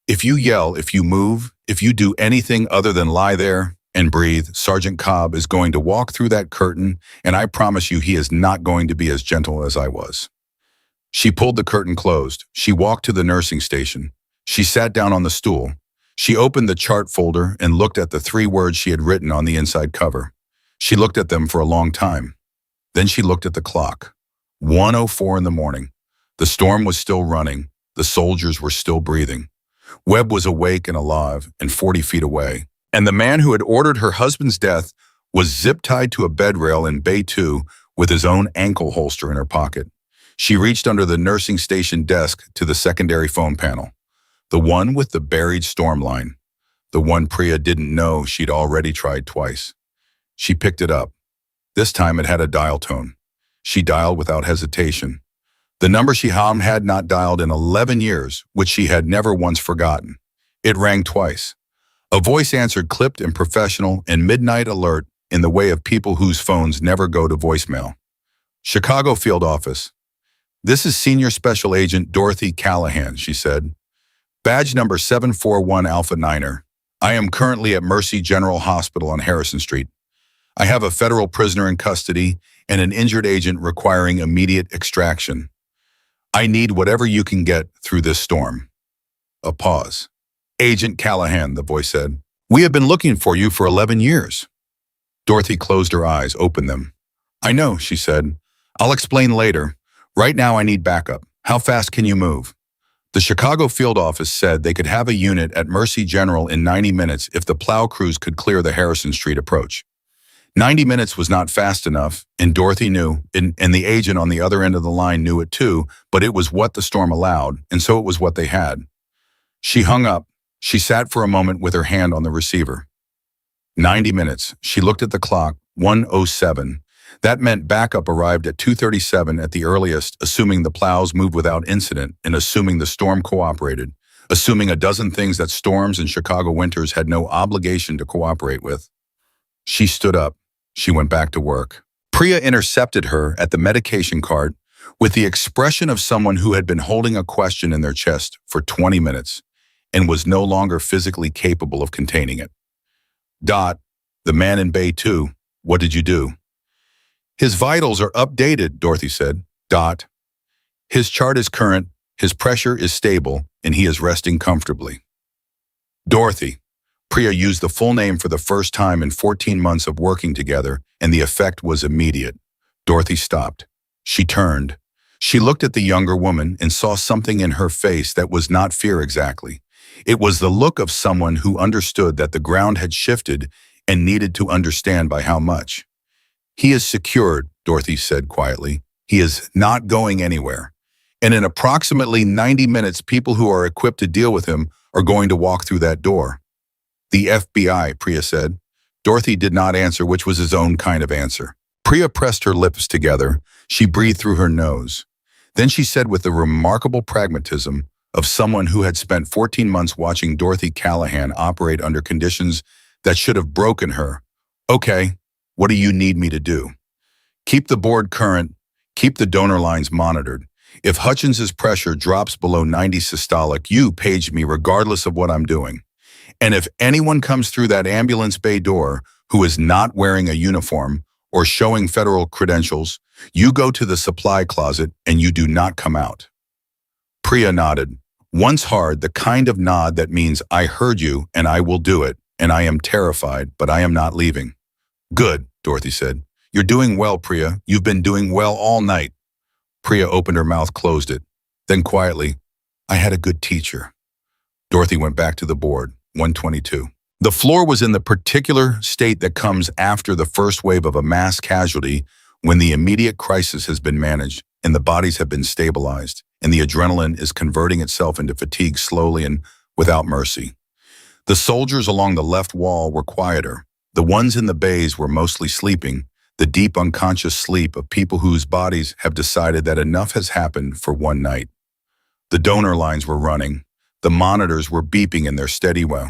"If you yell, if you move, if you do anything other than lie there and breathe, Sergeant Cobb is going to walk through that curtain, and I promise you he is not going to be as gentle as I was." She pulled the curtain closed. She walked to the nursing station. She sat down on the stool. She opened the chart folder and looked at the 3 words she had written on the inside cover. She looked at them for a long time. Then she looked at the clock. 1:04 in the morning. The storm was still running. The soldiers were still breathing. Webb was awake and alive and 40 feet away. And the man who had ordered her husband's death was zip-tied to a bed rail in Bay 2 with his own ankle holster in her pocket. She reached under the nursing station desk to the secondary phone panel. The one with the buried storm line. The one Priya didn't know she'd already tried twice. She picked it up. This time it had a dial tone. She dialed without hesitation. The number she had not dialed in 11 years, which she had never once forgotten. It rang twice. A voice answered, clipped and professional, and midnight alert in the way of people whose phones never go to voicemail. Chicago Field Office. This is Senior Special Agent Dorothy Callahan, she said. Badge number 741 Alpha Niner. I am currently at Mercy General Hospital on Harrison Street. I have a federal prisoner in custody and an injured agent requiring immediate extraction. I need whatever you can get through this storm. A pause. Agent Callahan, the voice said. We have been looking for you for 11 years. Dorothy closed her eyes, opened them. I know, she said. I'll explain later. Right now I need backup. How fast can you move? The Chicago Field Office said they could have a unit at Mercy General in 90 minutes if the plow crews could clear the Harrison Street approach. 90 minutes was not fast enough, and Dorothy knew, and the agent on the other end of the line knew it too, but it was what the storm allowed, and so it was what they had. She hung up. She sat for a moment with her hand on the receiver. 90 minutes. She looked at the clock, 1:07. That meant backup arrived at 2:37 at the earliest, assuming the plows moved without incident and assuming the storm cooperated, assuming a dozen things that storms in Chicago winters had no obligation to cooperate with. She stood up. She went back to work. Priya intercepted her at the medication cart with the expression of someone who had been holding a question in their chest for 20 minutes and was no longer physically capable of containing it. Dot, the man in Bay 2, what did you do? His vitals are updated, Dorothy said. Dot. His chart is current, his pressure is stable, and he is resting comfortably. Dorothy. Priya used the full name for the first time in 14 months of working together, and the effect was immediate. Dorothy stopped. She turned. She looked at the younger woman and saw something in her face that was not fear exactly. It was the look of someone who understood that the ground had shifted and needed to understand by how much. He is secured, Dorothy said quietly. He is not going anywhere. And in approximately 90 minutes, people who are equipped to deal with him are going to walk through that door. The FBI, Priya said. Dorothy did not answer, which was his own kind of answer. Priya pressed her lips together. She breathed through her nose. Then she said with the remarkable pragmatism of someone who had spent 14 months watching Dorothy Callahan operate under conditions that should have broken her. Okay, what do you need me to do? Keep the board current, keep the donor lines monitored. If Hutchins's pressure drops below 90 systolic, you page me regardless of what I'm doing. And if anyone comes through that ambulance bay door who is not wearing a uniform or showing federal credentials, you go to the supply closet and you do not come out. Priya nodded. Once hard, the kind of nod that means I heard you and I will do it, and I am terrified, but I am not leaving. Good, Dorothy said. You're doing well, Priya. You've been doing well all night. Priya opened her mouth, closed it. Then quietly, I had a good teacher. Dorothy went back to the board, 122. The floor was in the particular state that comes after the first wave of a mass casualty when the immediate crisis has been managed and the bodies have been stabilized and the adrenaline is converting itself into fatigue slowly and without mercy. The soldiers along the left wall were quieter. The ones in the bays were mostly sleeping, the deep unconscious sleep of people whose bodies have decided that enough has happened for one night. The donor lines were running. The monitors were beeping in their steady way.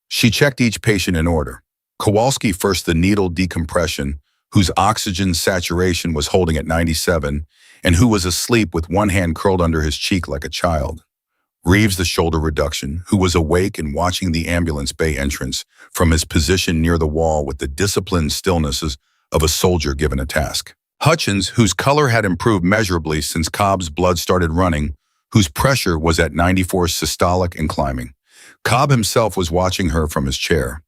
She checked each patient in order. Kowalski first, the needle decompression, whose oxygen saturation was holding at 97, and who was asleep with one hand curled under his cheek like a child. Reeves, the shoulder reduction, who was awake and watching the ambulance bay entrance from his position near the wall with the disciplined stillnesses of a soldier given a task. Hutchins, whose color had improved measurably since Cobb's blood started running, whose pressure was at 94 systolic and climbing. Cobb himself was watching her from his chair.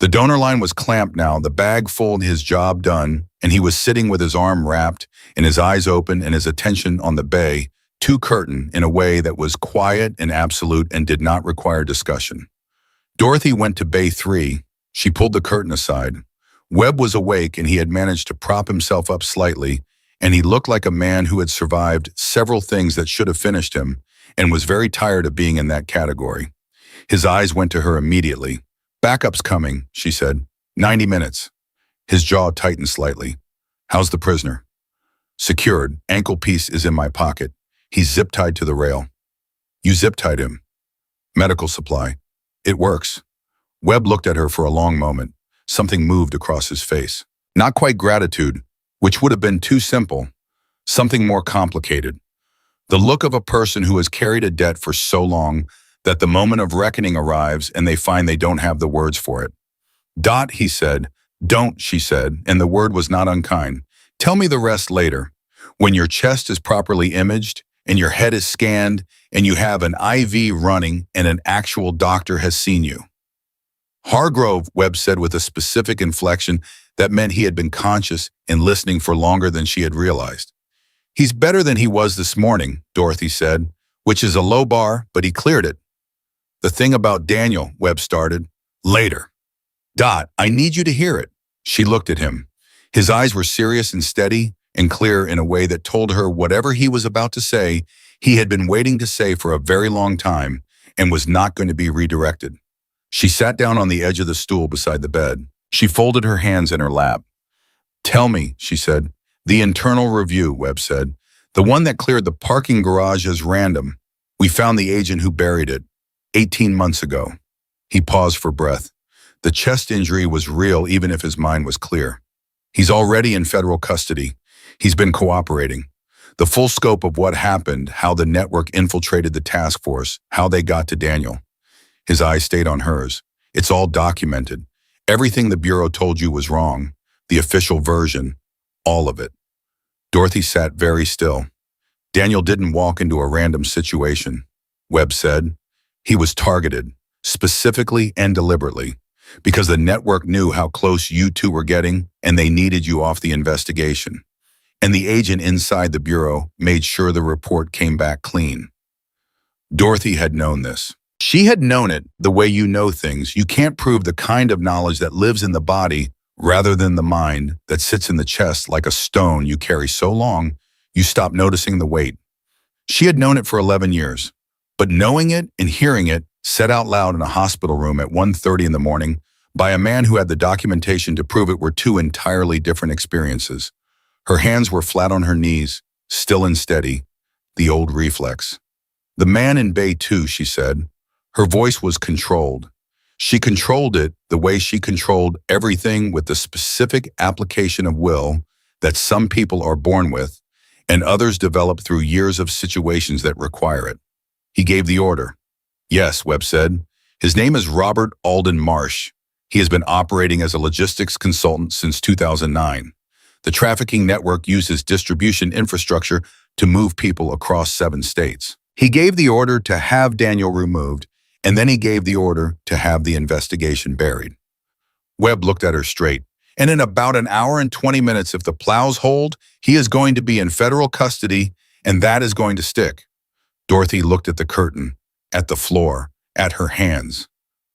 The donor line was clamped now, the bag full, his job done, and he was sitting with his arm wrapped and his eyes open and his attention on the bay, to curtain in a way that was quiet and absolute and did not require discussion. Dorothy went to bay 3. She pulled the curtain aside. Webb was awake and he had managed to prop himself up slightly, and he looked like a man who had survived several things that should have finished him, and was very tired of being in that category. His eyes went to her immediately. "Backup's coming," she said. 90 minutes. His jaw tightened slightly. "How's the prisoner?" "Secured. Ankle piece is in my pocket. He's zip-tied to the rail." "You zip-tied him?" "Medical supply. It works." Webb looked at her for a long moment. Something moved across his face. Not quite gratitude, which would have been too simple. Something more complicated. The look of a person who has carried a debt for so long that the moment of reckoning arrives and they find they don't have the words for it. "Dot," he said. "Don't," she said, and the word was not unkind. "Tell me the rest later. When your chest is properly imaged and your head is scanned and you have an IV running and an actual doctor has seen you." "Hargrove," Webb said with a specific inflection that meant he had been conscious and listening for longer than she had realized. "He's better than he was this morning," Dorothy said, "which is a low bar, but he cleared it." "The thing about Daniel," Webb started. "Later." "Dot, I need you to hear it." She looked at him. His eyes were serious and steady and clear in a way that told her whatever he was about to say, he had been waiting to say for a very long time and was not going to be redirected. She sat down on the edge of the stool beside the bed. She folded her hands in her lap. "Tell me," she said. "The internal review," Webb said. "The one that cleared the parking garage as random. We found the agent who buried it 18 months ago." He paused for breath. The chest injury was real even if his mind was clear. "He's already in federal custody. He's been cooperating. The full scope of what happened, how the network infiltrated the task force, how they got to Daniel." His eyes stayed on hers. "It's all documented. Everything the Bureau told you was wrong. The official version. All of it." Dorothy sat very still. "Daniel didn't walk into a random situation," Webb said. "He was targeted, specifically and deliberately, because the network knew how close you two were getting and they needed you off the investigation. And the agent inside the Bureau made sure the report came back clean." Dorothy had known this. She had known it the way you know things. You can't prove the kind of knowledge that lives in the body rather than the mind that sits in the chest like a stone you carry so long you stop noticing the weight. She had known it for 11 years, but knowing it and hearing it said out loud in a hospital room at 1:30 in the morning by a man who had the documentation to prove it were two entirely different experiences. Her hands were flat on her knees, still and steady, the old reflex. "The man in Bay 2, she said. Her voice was controlled. She controlled it the way she controlled everything with the specific application of will that some people are born with and others develop through years of situations that require it. He gave the order." "Yes," Webb said. "His name is Robert Alden Marsh. He has been operating as a logistics consultant since 2009. The trafficking network uses distribution infrastructure to move people across 7 states. He gave the order to have Daniel removed, and then he gave the order to have the investigation buried." Webb looked at her straight. "And in about an hour and 20 minutes, if the plows hold, he is going to be in federal custody, and that is going to stick." Dorothy looked at the curtain, at the floor, at her hands.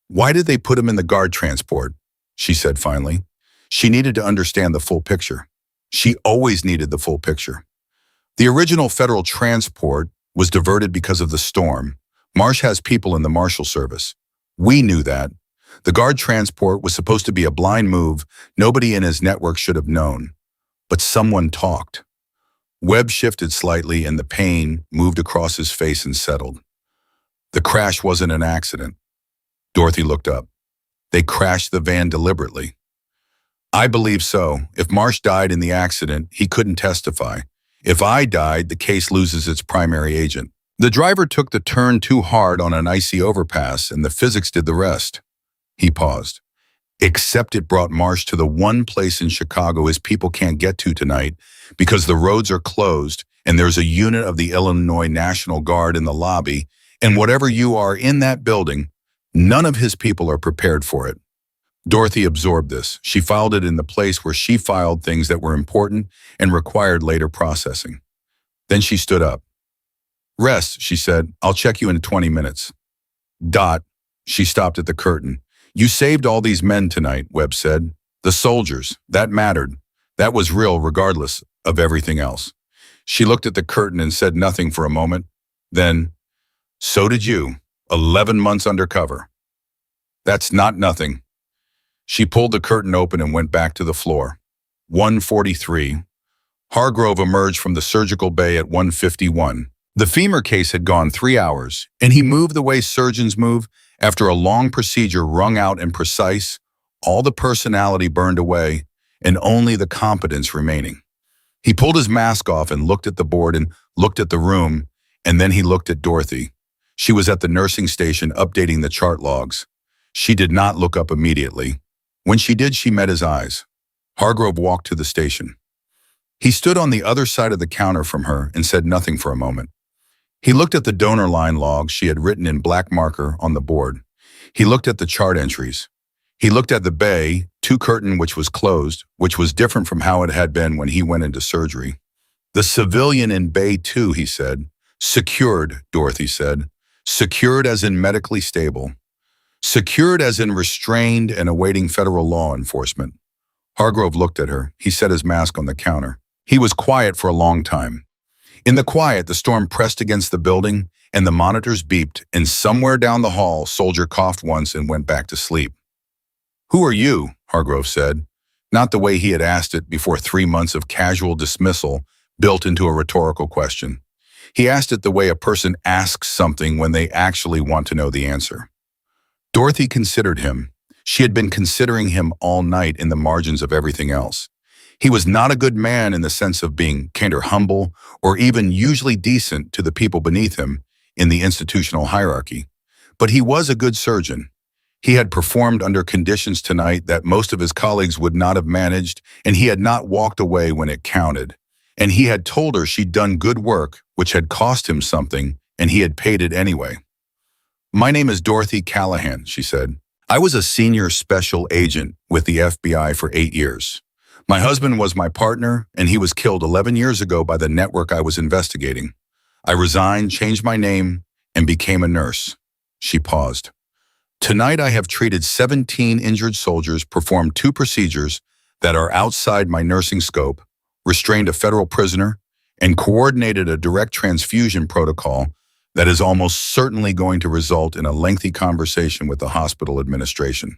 "Why did they put him in the guard transport?" she said finally. She needed to understand the full picture. She always needed the full picture. The original federal transport was diverted because of the storm. Marsh has people in the Marshal Service. We knew that. The guard transport was supposed to be a blind move nobody in his network should have known. But someone talked. Webb shifted slightly and the pain moved across his face and settled. "The crash wasn't an accident." Dorothy looked up. "They crashed the van deliberately." "I believe so. If Marsh died in the accident, he couldn't testify. If I died, the case loses its primary agent. The driver took the turn too hard on an icy overpass, and the physics did the rest." He paused. "Except it brought Marsh to the one place in Chicago his people can't get to tonight because the roads are closed and there's a unit of the Illinois National Guard in the lobby, and whatever you are in that building, none of his people are prepared for it." Dorothy absorbed this. She filed it in the place where she filed things that were important and required later processing. Then she stood up. "Rest," she said. "I'll check you in 20 minutes. Dot." She stopped at the curtain. "You saved all these men tonight," Webb said. "The soldiers. That mattered. That was real regardless of everything else." She looked at the curtain and said nothing for a moment. Then, So did you. 11 months undercover. That's not nothing. She pulled the curtain open and went back to the floor. 143. Hargrove emerged from the surgical bay at 151. The femur case had gone 3 hours, and he moved the way surgeons move after a long procedure wrung out and precise, all the personality burned away, and only the competence remaining. He pulled his mask off and looked at the board and looked at the room, and then he looked at Dorothy. She was at the nursing station updating the chart logs. She did not look up immediately. When she did, she met his eyes. Hargrove walked to the station. He stood on the other side of the counter from her and said nothing for a moment. He looked at the donor line logs she had written in black marker on the board. He looked at the chart entries. He looked at the bay, 2 curtain which was closed, which was different from how it had been when he went into surgery. The civilian in bay 2, he said. Secured, Dorothy said. Secured as in medically stable. Secured as in restrained and awaiting federal law enforcement. Hargrove looked at her. He set his mask on the counter. He was quiet for a long time. In the quiet, the storm pressed against the building, and the monitors beeped, and somewhere down the hall, soldier coughed once and went back to sleep. "Who are you?" Hargrove said, not the way he had asked it before 3 months of casual dismissal built into a rhetorical question. He asked it the way a person asks something when they actually want to know the answer. Dorothy considered him. She had been considering him all night in the margins of everything else. He was not a good man in the sense of being kind or humble or even usually decent to the people beneath him in the institutional hierarchy. But he was a good surgeon. He had performed under conditions tonight that most of his colleagues would not have managed, and he had not walked away when it counted. And he had told her she'd done good work, which had cost him something, and he had paid it anyway. "My name is Dorothy Callahan," she said. "I was a senior special agent with the FBI for 8 years. My husband was my partner, and he was killed 11 years ago by the network I was investigating. I resigned, changed my name, and became a nurse." She paused. "Tonight I have treated 17 injured soldiers, performed 2 procedures that are outside my nursing scope, restrained a federal prisoner, and coordinated a direct transfusion protocol that is almost certainly going to result in a lengthy conversation with the hospital administration."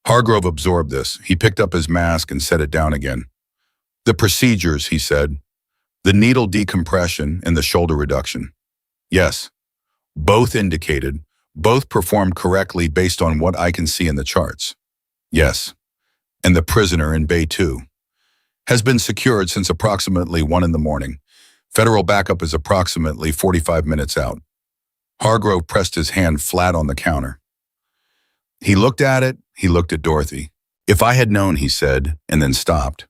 Hargrove absorbed this. He picked up his mask and set it down again. "The procedures," he said. "The needle decompression and the shoulder reduction." "Yes. Both indicated. Both performed correctly based on what I can see in the charts." "Yes. And the prisoner in Bay 2 has been secured since approximately 1 in the morning. Federal backup is approximately 45 minutes out." Hargrove pressed his hand flat on the counter. He looked at it, he looked at Dorothy. "If I had known," he said, and then stopped.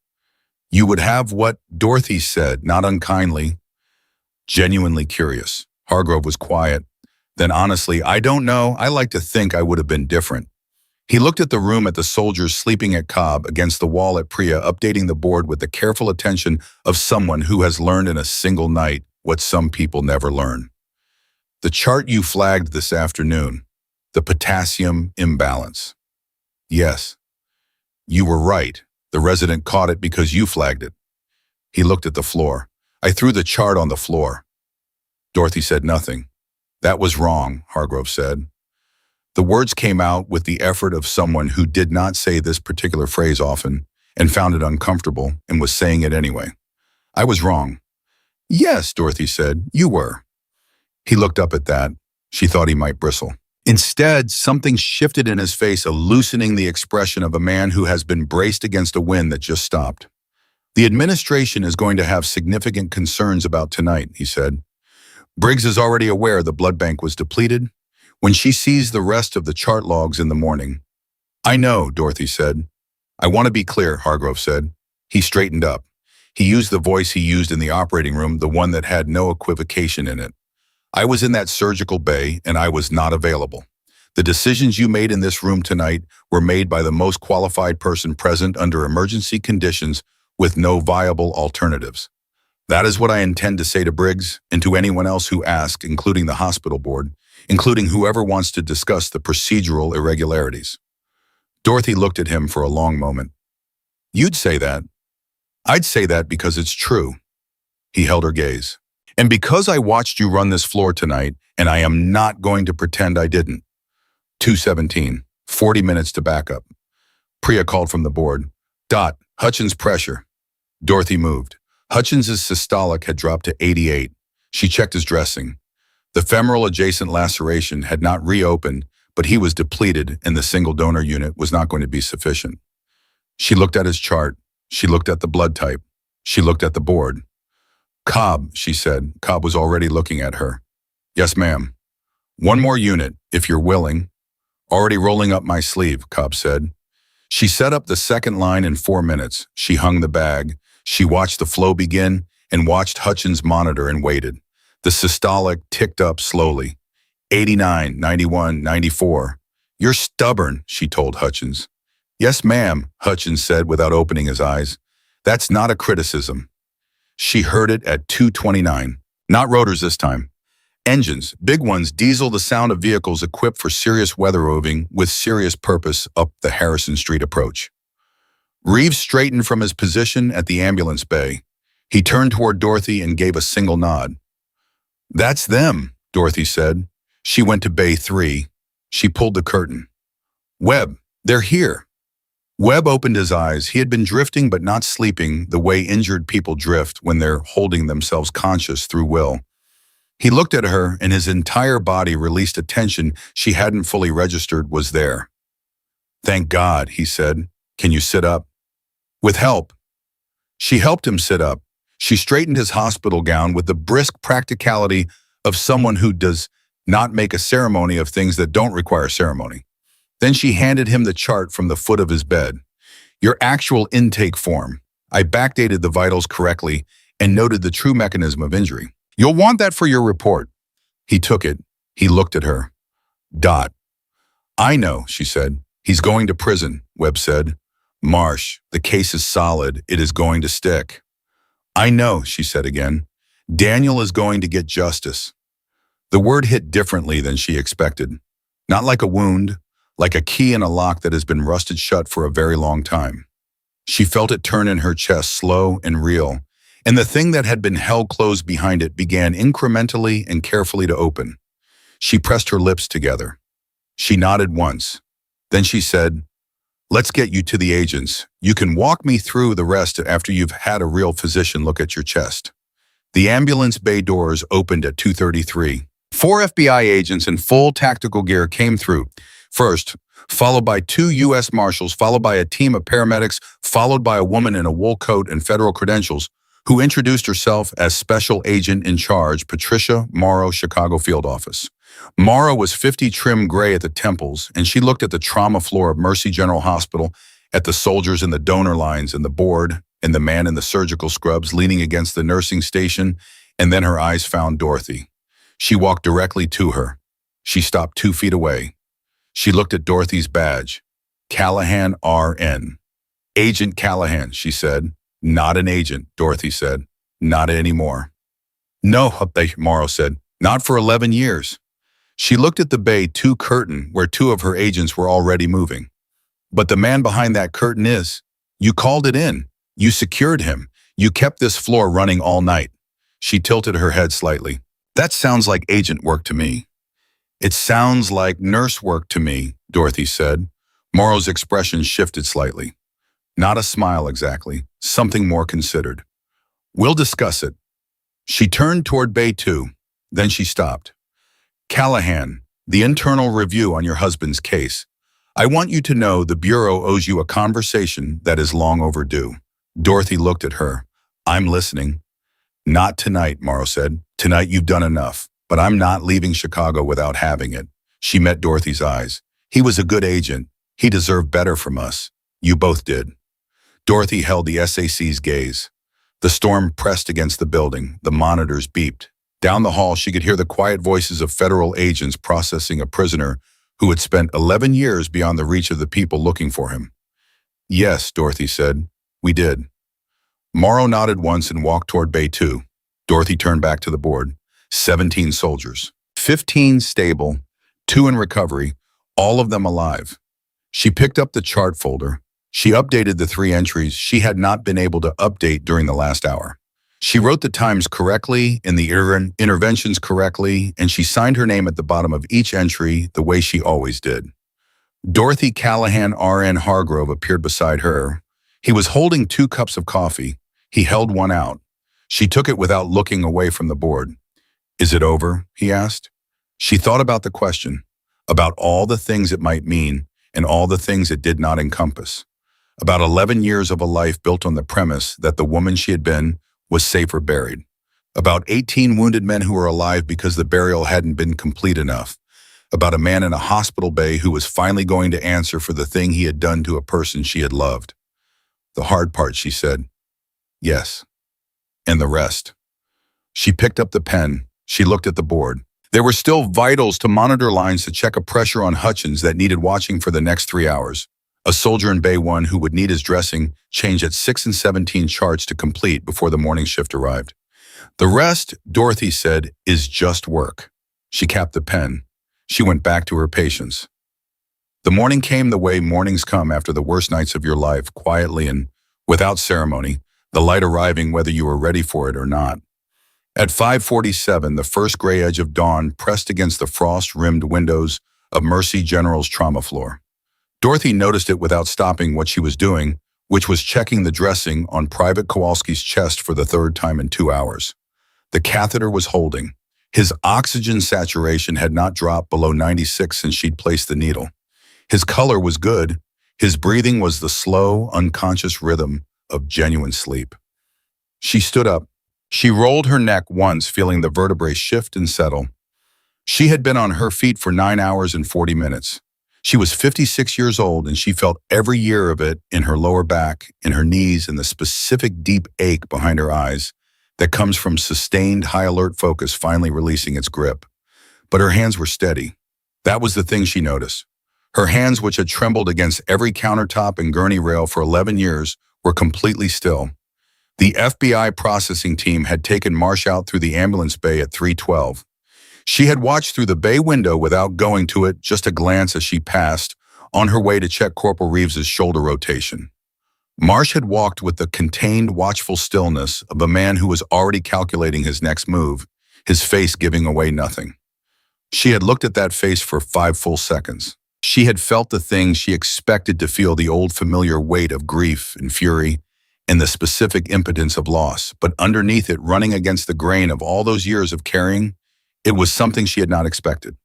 "You would have what?" Dorothy said, not unkindly, genuinely curious. Hargrove was quiet. "Then honestly, I don't know. I like to think I would have been different." He looked at the room, at the soldiers sleeping at Cobb, against the wall at Priya, updating the board with the careful attention of someone who has learned in a single night what some people never learn. "The chart you flagged this afternoon, the potassium imbalance." "Yes. You were right. The resident caught it because you flagged it." He looked at the floor. "I threw the chart on the floor." Dorothy said nothing. "That was wrong," Hargrove said. The words came out with the effort of someone who did not say this particular phrase often and found it uncomfortable and was saying it anyway. "I was wrong." "Yes," Dorothy said, "you were." He looked up at that. She thought he might bristle. Instead, something shifted in his face, loosening the expression of a man who has been braced against a wind that just stopped. "The administration is going to have significant concerns about tonight," he said. "Briggs is already aware the blood bank was depleted. When she sees the rest of the chart logs in the morning." "I know," Dorothy said. "I want to be clear," Hargrove said. He straightened up. He used the voice he used in the operating room, the one that had no equivocation in it. "I was in that surgical bay, and I was not available. The decisions you made in this room tonight were made by the most qualified person present under emergency conditions with no viable alternatives. That is what I intend to say to Briggs and to anyone else who asks, including the hospital board, including whoever wants to discuss the procedural irregularities." Dorothy looked at him for a long moment. "You'd say that?" "I'd say that because it's true." He held her gaze. "And because I watched you run this floor tonight, and I am not going to pretend I didn't. 2:17, 40 minutes to backup. Priya called from the board. Dot, Hutchins pressure. Dorothy moved. Hutchins's systolic had dropped to 88. She checked his dressing. The femoral adjacent laceration had not reopened, but he was depleted and the single donor unit was not going to be sufficient. She looked at his chart. She looked at the blood type. She looked at the board. Cobb, she said. Cobb was already looking at her. Yes, ma'am. One more unit, if you're willing. Already rolling up my sleeve, Cobb said. She set up the second line in 4 minutes. She hung the bag. She watched the flow begin and watched Hutchins monitor and waited. The systolic ticked up slowly. 89, 91, 94. You're stubborn, she told Hutchins. Yes, ma'am, Hutchins said without opening his eyes. That's not a criticism. She heard it at 2:29. Not rotors this time. Engines, big ones, diesel, the sound of vehicles equipped for serious weather roving with serious purpose up the Harrison Street approach. Reeves straightened from his position at the ambulance bay. He turned toward Dorothy and gave a single nod. That's them, Dorothy said. She went to Bay 3. She pulled the curtain. Webb, they're here. Webb opened his eyes. He had been drifting but not sleeping the way injured people drift when they're holding themselves conscious through will. He looked at her and his entire body released a tension she hadn't fully registered was there. Thank God, he said. Can you sit up? With help. She helped him sit up. She straightened his hospital gown with the brisk practicality of someone who does not make a ceremony of things that don't require ceremony. Then she handed him the chart from the foot of his bed. Your actual intake form. I backdated the vitals correctly and noted the true mechanism of injury. You'll want that for your report. He took it. He looked at her. Dot. I know, she said. He's going to prison, Webb said. Marsh, the case is solid. It is going to stick. I know, she said again. Daniel is going to get justice. The word hit differently than she expected. Not like a wound, like a key in a lock that has been rusted shut for a very long time. She felt it turn in her chest, slow and real, and the thing that had been held closed behind it began incrementally and carefully to open. She pressed her lips together. She nodded once. Then she said, Let's get you to the agents. You can walk me through the rest after you've had a real physician look at your chest. The ambulance bay doors opened at 2:33. 4 FBI agents in full tactical gear came through. First, followed by 2 U.S. Marshals, followed by a team of paramedics, followed by a woman in a wool coat and federal credentials, who introduced herself as Special Agent in Charge, Patricia Morrow, Chicago Field Office. Morrow was 50 trim gray at the temples, and she looked at the trauma floor of Mercy General Hospital, at the soldiers in the donor lines and the board, and the man in the surgical scrubs leaning against the nursing station, and then her eyes found Dorothy. She walked directly to her. She stopped 2 feet away. She looked at Dorothy's badge. Callahan, RN. Agent Callahan, she said. Not an agent, Dorothy said. Not anymore. No, Morrow said. Not for 11 years. She looked at the Bay 2 curtain where 2 of her agents were already moving. But the man behind that curtain is. You called it in. You secured him. You kept this floor running all night. She tilted her head slightly. That sounds like agent work to me. It sounds like nurse work to me, Dorothy said. Morrow's expression shifted slightly. Not a smile exactly, something more considered. We'll discuss it. She turned toward Bay 2. Then she stopped. Callahan, the internal review on your husband's case. I want you to know the Bureau owes you a conversation that is long overdue. Dorothy looked at her. I'm listening. Not tonight, Morrow said. Tonight you've done enough, but I'm not leaving Chicago without having it. She met Dorothy's eyes. He was a good agent. He deserved better from us. You both did. Dorothy held the SAC's gaze. The storm pressed against the building. The monitors beeped. Down the hall, she could hear the quiet voices of federal agents processing a prisoner who had spent 11 years beyond the reach of the people looking for him. Yes, Dorothy said. We did. Morrow nodded once and walked toward Bay 2. Dorothy turned back to the board. 17 soldiers. 15 stable, 2 in recovery, all of them alive. She picked up the chart folder. She updated the 3 entries she had not been able to update during the last hour. She wrote the times correctly and the interventions correctly, and she signed her name at the bottom of each entry the way she always did. Dorothy Callahan RN Hargrove appeared beside her. He was holding 2 cups of coffee. He held one out. She took it without looking away from the board. "Is it over?" he asked. She thought about the question, about all the things it might mean and all the things it did not encompass. About 11 years of a life built on the premise that the woman she had been was safer buried. About 18 wounded men who were alive because the burial hadn't been complete enough. About a man in a hospital bay who was finally going to answer for the thing he had done to a person she had loved. "The hard part," she said. "Yes. And the rest." She picked up the pen. She looked at the board. There were still vitals to monitor lines to check a pressure on Hutchins that needed watching for the next 3 hours. A soldier in Bay 1 who would need his dressing change at 6 and 17 charts to complete before the morning shift arrived. "The rest," Dorothy said, "is just work." She capped the pen. She went back to her patients. The morning came the way mornings come after the worst nights of your life, quietly and without ceremony, the light arriving whether you were ready for it or not. At 5:47, the first gray edge of dawn pressed against the frost-rimmed windows of Mercy General's trauma floor. Dorothy noticed it without stopping what she was doing, which was checking the dressing on Private Kowalski's chest for the 3rd time in 2 hours. The catheter was holding. His oxygen saturation had not dropped below 96 since she'd placed the needle. His color was good. His breathing was the slow, unconscious rhythm of genuine sleep. She stood up. She rolled her neck once, feeling the vertebrae shift and settle. She had been on her feet for 9 hours and 40 minutes. She was 56 years old, and she felt every year of it in her lower back, in her knees, and the specific deep ache behind her eyes that comes from sustained high-alert focus finally releasing its grip. But her hands were steady. That was the thing she noticed. Her hands, which had trembled against every countertop and gurney rail for 11 years, were completely still. The FBI processing team had taken Marsh out through the ambulance bay at 3:12. She had watched through the bay window without going to it, just a glance as she passed, on her way to check Corporal Reeves's shoulder rotation. Marsh had walked with the contained, watchful stillness of a man who was already calculating his next move, his face giving away nothing. She had looked at that face for 5 full seconds. She had felt the things she expected to feel, the old familiar weight of grief and fury, and the specific impotence of loss, but underneath it, running against the grain of all those years of carrying, it was something she had not expected.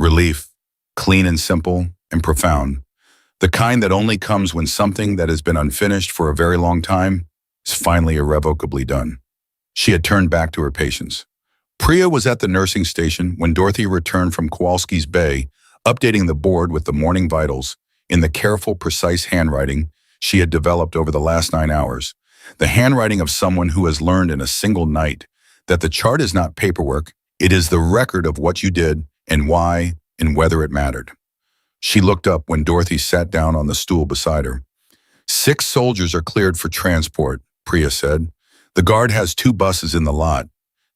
Relief, clean and simple and profound. The kind that only comes when something that has been unfinished for a very long time is finally irrevocably done. She had turned back to her patients. Priya was at the nursing station when Dorothy returned from Kowalski's Bay, updating the board with the morning vitals in the careful, precise handwriting she had developed over the last 9 hours. The handwriting of someone who has learned in a single night that the chart is not paperwork, it is the record of what you did and why and whether it mattered. She looked up when Dorothy sat down on the stool beside her. 6 soldiers are cleared for transport, Priya said. The guard has 2 buses in the lot.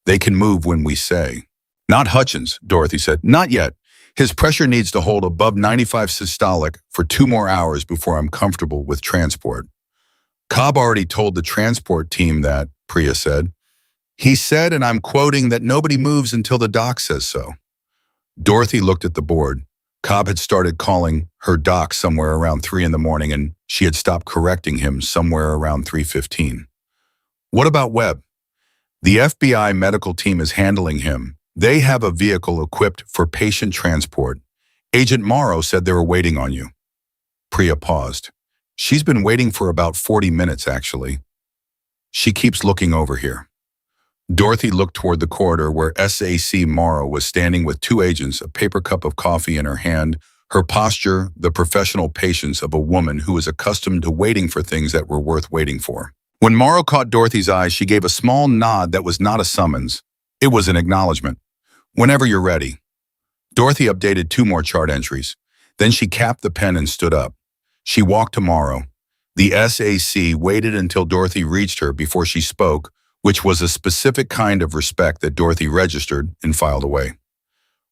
They can move when we say. Not Hutchins, Dorothy said. Not yet. His pressure needs to hold above 95 systolic for 2 more hours before I'm comfortable with transport. Cobb already told the transport team that, Priya said. He said, and I'm quoting, that nobody moves until the doc says so. Dorothy looked at the board. Cobb had started calling her doc somewhere around 3 in the morning, and she had stopped correcting him somewhere around 3:15. What about Webb? The FBI medical team is handling him. They have a vehicle equipped for patient transport. Agent Morrow said they were waiting on you. Priya paused. She's been waiting for about 40 minutes, actually. She keeps looking over here. Dorothy looked toward the corridor where SAC Morrow was standing with 2 agents, a paper cup of coffee in her hand, her posture the professional patience of a woman who is accustomed to waiting for things that were worth waiting for. When Morrow caught Dorothy's eyes, she gave a small nod that was not a summons. It was an acknowledgement. Whenever you're ready. Dorothy updated 2 more chart entries. Then she capped the pen and stood up. She walked to Morrow. The SAC waited until Dorothy reached her before she spoke, which was a specific kind of respect that Dorothy registered and filed away.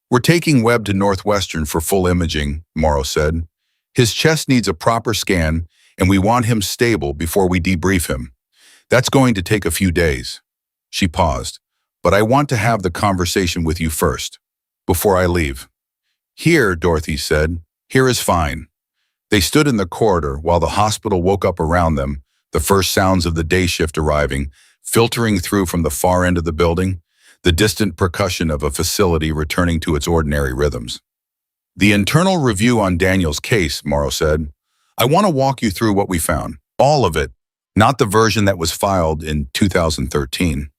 We're taking Webb to Northwestern for full imaging, Morrow said. His chest needs a proper scan, and we want him stable before we debrief him. That's going to take a few days. She paused. But I want to have the conversation with you first, before I leave. Here, Dorothy said. Here is fine. They stood in the corridor while the hospital woke up around them, the first sounds of the day shift arriving, filtering through from the far end of the building, the distant percussion of a facility returning to its ordinary rhythms. The internal review on Daniel's case, Morrow said. I want to walk you through what we found. All of it, not the version that was filed in 2013.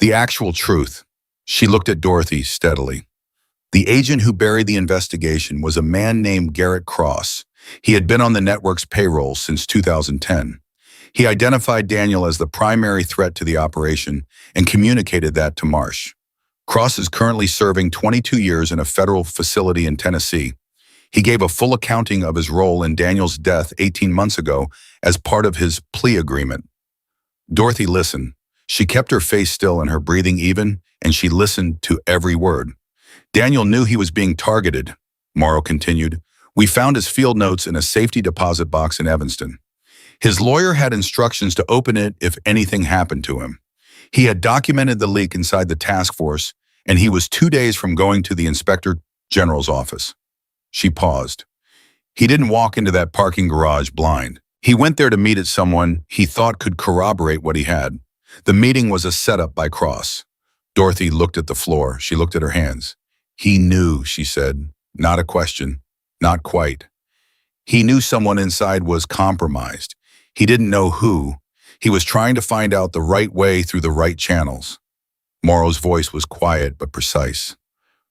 The actual truth. She looked at Dorothy steadily. The agent who buried the investigation was a man named Garrett Cross. He had been on the network's payroll since 2010. He identified Daniel as the primary threat to the operation and communicated that to Marsh. Cross is currently serving 22 years in a federal facility in Tennessee. He gave a full accounting of his role in Daniel's death 18 months ago as part of his plea agreement. Dorothy listened. She kept her face still and her breathing even, and she listened to every word. Daniel knew he was being targeted, Morrow continued. We found his field notes in a safety deposit box in Evanston. His lawyer had instructions to open it if anything happened to him. He had documented the leak inside the task force, and he was 2 days from going to the Inspector General's office. She paused. He didn't walk into that parking garage blind. He went there to meet at someone he thought could corroborate what he had. The meeting was a setup by Cross. Dorothy looked at the floor. She looked at her hands. He knew, she said. Not a question. Not quite. He knew someone inside was compromised. He didn't know who. He was trying to find out the right way through the right channels. Morrow's voice was quiet but precise.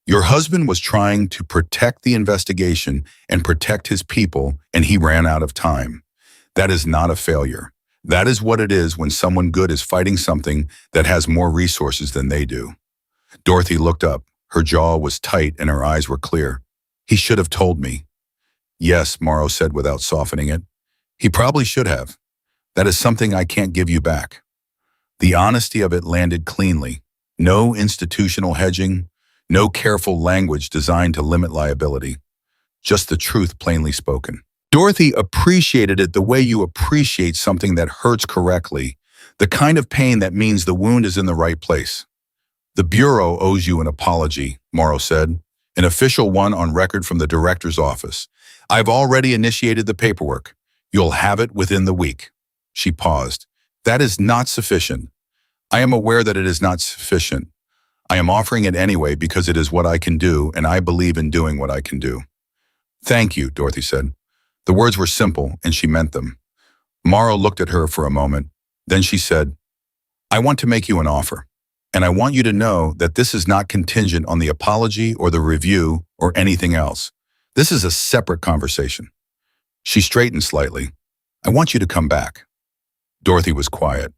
Your husband was trying to protect the investigation and protect his people, and he ran out of time. That is not a failure. That is what it is when someone good is fighting something that has more resources than they do. Dorothy looked up. Her jaw was tight and her eyes were clear. He should have told me. Yes, Morrow said without softening it. He probably should have. That is something I can't give you back. The honesty of it landed cleanly. No institutional hedging, no careful language designed to limit liability. Just the truth plainly spoken. Dorothy appreciated it the way you appreciate something that hurts correctly, the kind of pain that means the wound is in the right place. The Bureau owes you an apology, Morrow said, an official one on record from the director's office. I've already initiated the paperwork. You'll have it within the week. She paused. That is not sufficient. I am aware that it is not sufficient. I am offering it anyway because it is what I can do, and I believe in doing what I can do. Thank you, Dorothy said. The words were simple, and she meant them. Morrow looked at her for a moment. Then she said, I want to make you an offer, and I want you to know that this is not contingent on the apology or the review or anything else. This is a separate conversation. She straightened slightly. I want you to come back. Dorothy was quiet.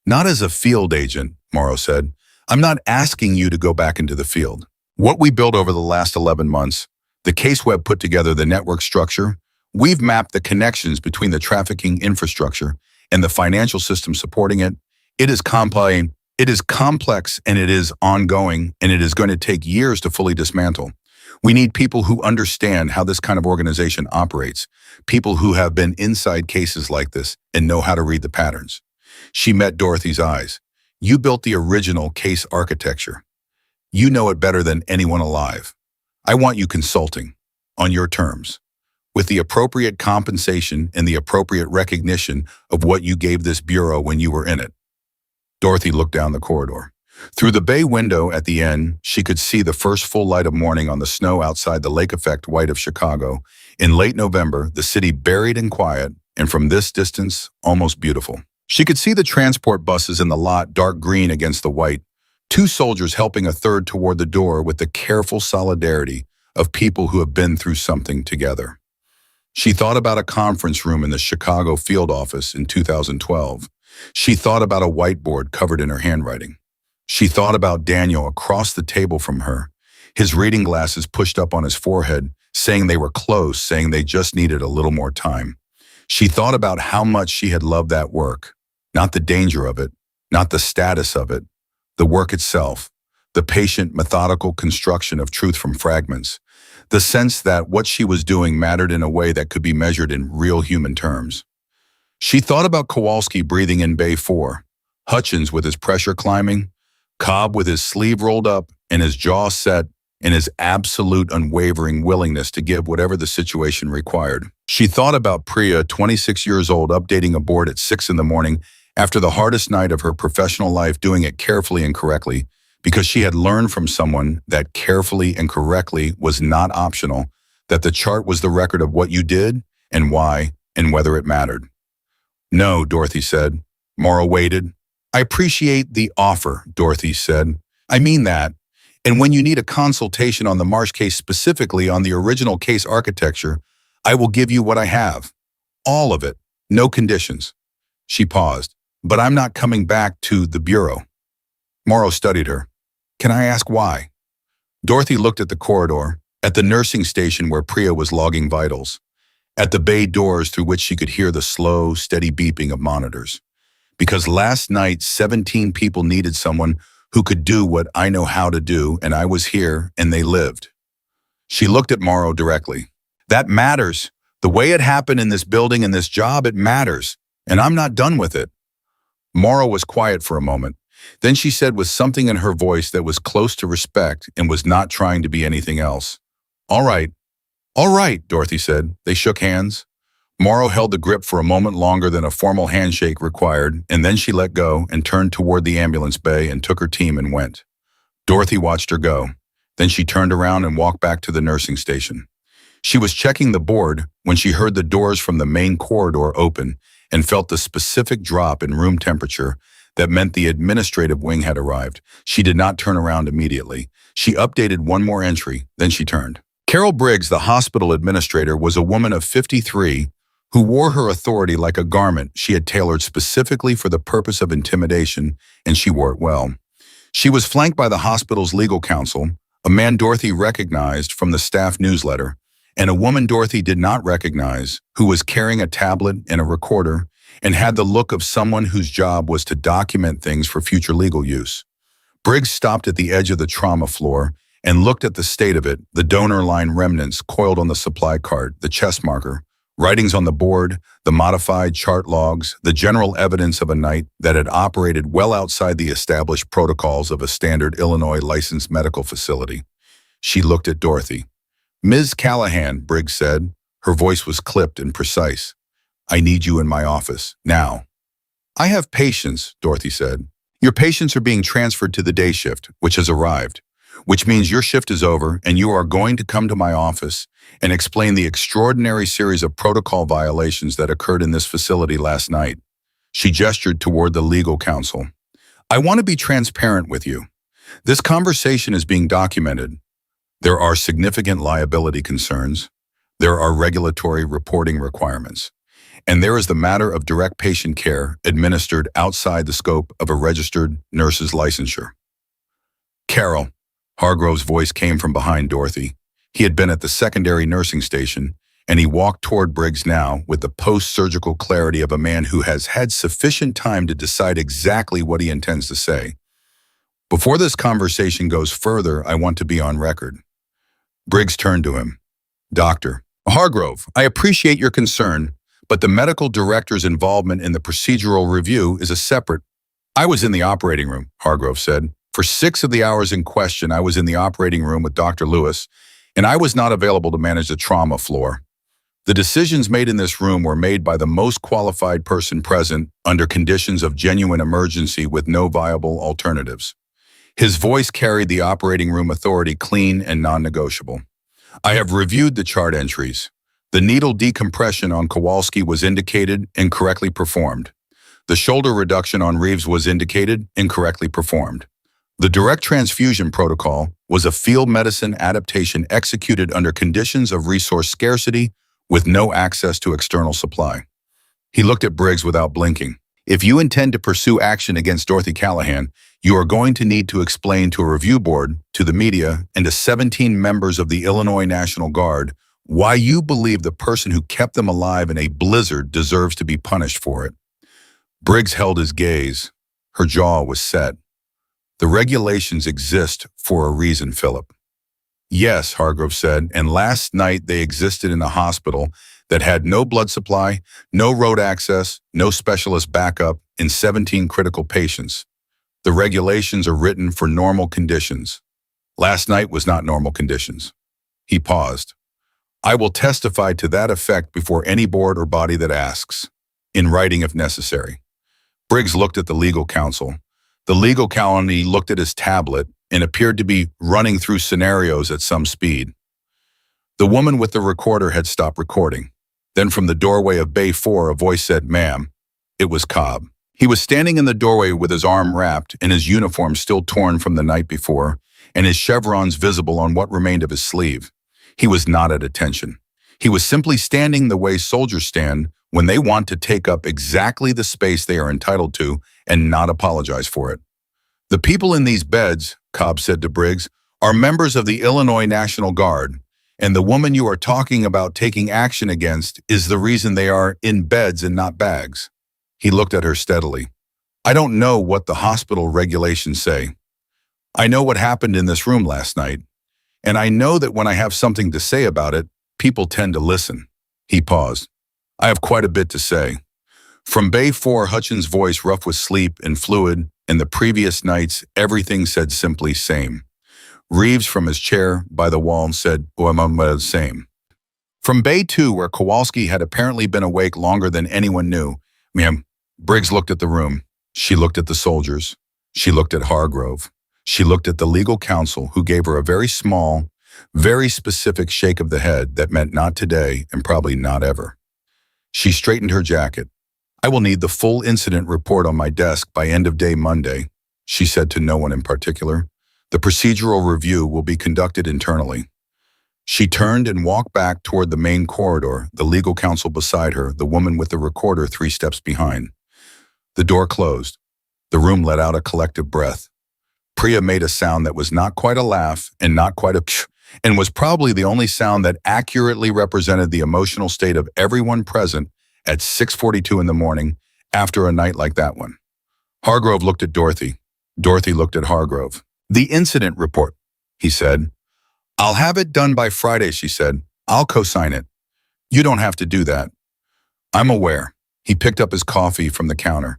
Not as a field agent, Morrow said. I'm not asking you to go back into the field. What we built over the last 11 months, the case web put together the network structure, we've mapped the connections between the trafficking infrastructure and the financial system supporting it. It is complex and it is ongoing, and it is going to take years to fully dismantle. We need people who understand how this kind of organization operates, people who have been inside cases like this and know how to read the patterns. She met Dorothy's eyes. You built the original case architecture. You know it better than anyone alive. I want you consulting, on your terms, with the appropriate compensation and the appropriate recognition of what you gave this bureau when you were in it. Dorothy looked down the corridor. Through the bay window at the end, she could see the first full light of morning on the snow outside the lake-effect white of Chicago. In late November, the city buried and quiet, and from this distance, almost beautiful. She could see the transport buses in the lot dark green against the white, two soldiers helping a third toward the door with the careful solidarity of people who have been through something together. She thought about a conference room in the Chicago field office in 2012. She thought about a whiteboard covered in her handwriting. She thought about Daniel across the table from her, his reading glasses pushed up on his forehead, saying they were close, saying they just needed a little more time. She thought about how much she had loved that work, not the danger of it, not the status of it, the work itself, the patient, methodical construction of truth from fragments, the sense that what she was doing mattered in a way that could be measured in real human terms. She thought about Kowalski breathing in Bay 4, Hutchins with his pressure climbing, Cobb with his sleeve rolled up and his jaw set in his absolute unwavering willingness to give whatever the situation required. She thought about Priya, 26 years old, updating a board at 6 in the morning after the hardest night of her professional life, doing it carefully and correctly, because she had learned from someone that carefully and correctly was not optional, that the chart was the record of what you did and why and whether it mattered. No, Dorothy said. Morrow waited. I appreciate the offer, Dorothy said. I mean that. And when you need a consultation on the Marsh case, specifically on the original case architecture, I will give you what I have. All of it. No conditions. She paused. But I'm not coming back to the bureau. Morrow studied her. Can I ask why? Dorothy looked at the corridor, at the nursing station where Priya was logging vitals, at the bay doors through which she could hear the slow, steady beeping of monitors. Because last night, 17 people needed someone who could do what I know how to do, and I was here, and they lived. She looked at Morrow directly. That matters. The way it happened in this building and this job, it matters. And I'm not done with it. Morrow was quiet for a moment. Then she said with something in her voice that was close to respect and was not trying to be anything else. All right, Dorothy said. They shook hands. Morrow held the grip for a moment longer than a formal handshake required, and then she let go and turned toward the ambulance bay and took her team and went. Dorothy watched her go. Then she turned around and walked back to the nursing station. She was checking the board when she heard the doors from the main corridor open and felt the specific drop in room temperature that meant the administrative wing had arrived. She did not turn around immediately. She updated one more entry, then she turned. Carol Briggs, the hospital administrator, was a woman of 53 who wore her authority like a garment she had tailored specifically for the purpose of intimidation, and she wore it well. She was flanked by the hospital's legal counsel, a man Dorothy recognized from the staff newsletter, and a woman Dorothy did not recognize, who was carrying a tablet and a recorder and had the look of someone whose job was to document things for future legal use. Briggs stopped at the edge of the trauma floor and looked at the state of it, the donor line remnants coiled on the supply cart, the chest marker, writings on the board, the modified chart logs, the general evidence of a night that had operated well outside the established protocols of a standard Illinois licensed medical facility. She looked at Dorothy. Ms. Callahan, Briggs said. Her voice was clipped and precise. I need you in my office, now. I have patients, Dorothy said. Your patients are being transferred to the day shift, which has arrived, which means your shift is over and you are going to come to my office and explain the extraordinary series of protocol violations that occurred in this facility last night. She gestured toward the legal counsel. I want to be transparent with you. This conversation is being documented. There are significant liability concerns. There are regulatory reporting requirements. And there is the matter of direct patient care administered outside the scope of a registered nurse's licensure. Carol, Hargrove's voice came from behind Dorothy. He had been at the secondary nursing station, and he walked toward Briggs now with the post-surgical clarity of a man who has had sufficient time to decide exactly what he intends to say. Before this conversation goes further, I want to be on record. Briggs turned to him. Doctor, Hargrove, I appreciate your concern, but the medical director's involvement in the procedural review is a separate. I was in the operating room, Hargrove said. For 6 of the hours in question, I was in the operating room with Dr. Lewis, and I was not available to manage the trauma floor. The decisions made in this room were made by the most qualified person present under conditions of genuine emergency with no viable alternatives. His voice carried the operating room authority clean and non-negotiable. I have reviewed the chart entries. The needle decompression on Kowalski was indicated and correctly performed. The shoulder reduction on Reeves was indicated and correctly performed. The direct transfusion protocol was a field medicine adaptation executed under conditions of resource scarcity with no access to external supply. He looked at Briggs without blinking. If you intend to pursue action against Dorothy Callahan, you are going to need to explain to a review board, to the media, and to 17 members of the Illinois National Guard why you believe the person who kept them alive in a blizzard deserves to be punished for it. Briggs held his gaze. Her jaw was set. The regulations exist for a reason, Philip. Yes, Hargrove said, and last night they existed in a hospital that had no blood supply, no road access, no specialist backup, in 17 critical patients. The regulations are written for normal conditions. Last night was not normal conditions. He paused. I will testify to that effect before any board or body that asks, in writing if necessary. Briggs looked at the legal counsel. The legal counsel looked at his tablet and appeared to be running through scenarios at some speed. The woman with the recorder had stopped recording. Then from the doorway of Bay 4, a voice said, "Ma'am." It was Cobb. He was standing in the doorway with his arm wrapped and his uniform still torn from the night before, and his chevrons visible on what remained of his sleeve. He was not at attention. He was simply standing the way soldiers stand when they want to take up exactly the space they are entitled to and not apologize for it. The people in these beds, Cobb said to Briggs, are members of the Illinois National Guard, and the woman you are talking about taking action against is the reason they are in beds and not bags. He looked at her steadily. I don't know what the hospital regulations say. I know what happened in this room last night, and I know that when I have something to say about it, people tend to listen. He paused. I have quite a bit to say. From Bay 4, Hutchins' voice rough with sleep and fluid, and the previous nights, everything said simply same. Reeves from his chair by the wall said, same. From Bay 2, where Kowalski had apparently been awake longer than anyone knew, ma'am, Briggs looked at the room. She looked at the soldiers. She looked at Hargrove. She looked at the legal counsel, who gave her a very small, very specific shake of the head that meant not today and probably not ever. She straightened her jacket. I will need the full incident report on my desk by end of day Monday, she said to no one in particular. The procedural review will be conducted internally. She turned and walked back toward the main corridor, the legal counsel beside her, the woman with the recorder 3 steps behind. The door closed. The room let out a collective breath. Priya made a sound that was not quite a laugh and not quite a psh, and was probably the only sound that accurately represented the emotional state of everyone present at 6:42 in the morning after a night like that one. Hargrove looked at Dorothy. Dorothy looked at Hargrove. The incident report, he said. I'll have it done by Friday, she said. I'll co-sign it. You don't have to do that. I'm aware. He picked up his coffee from the counter.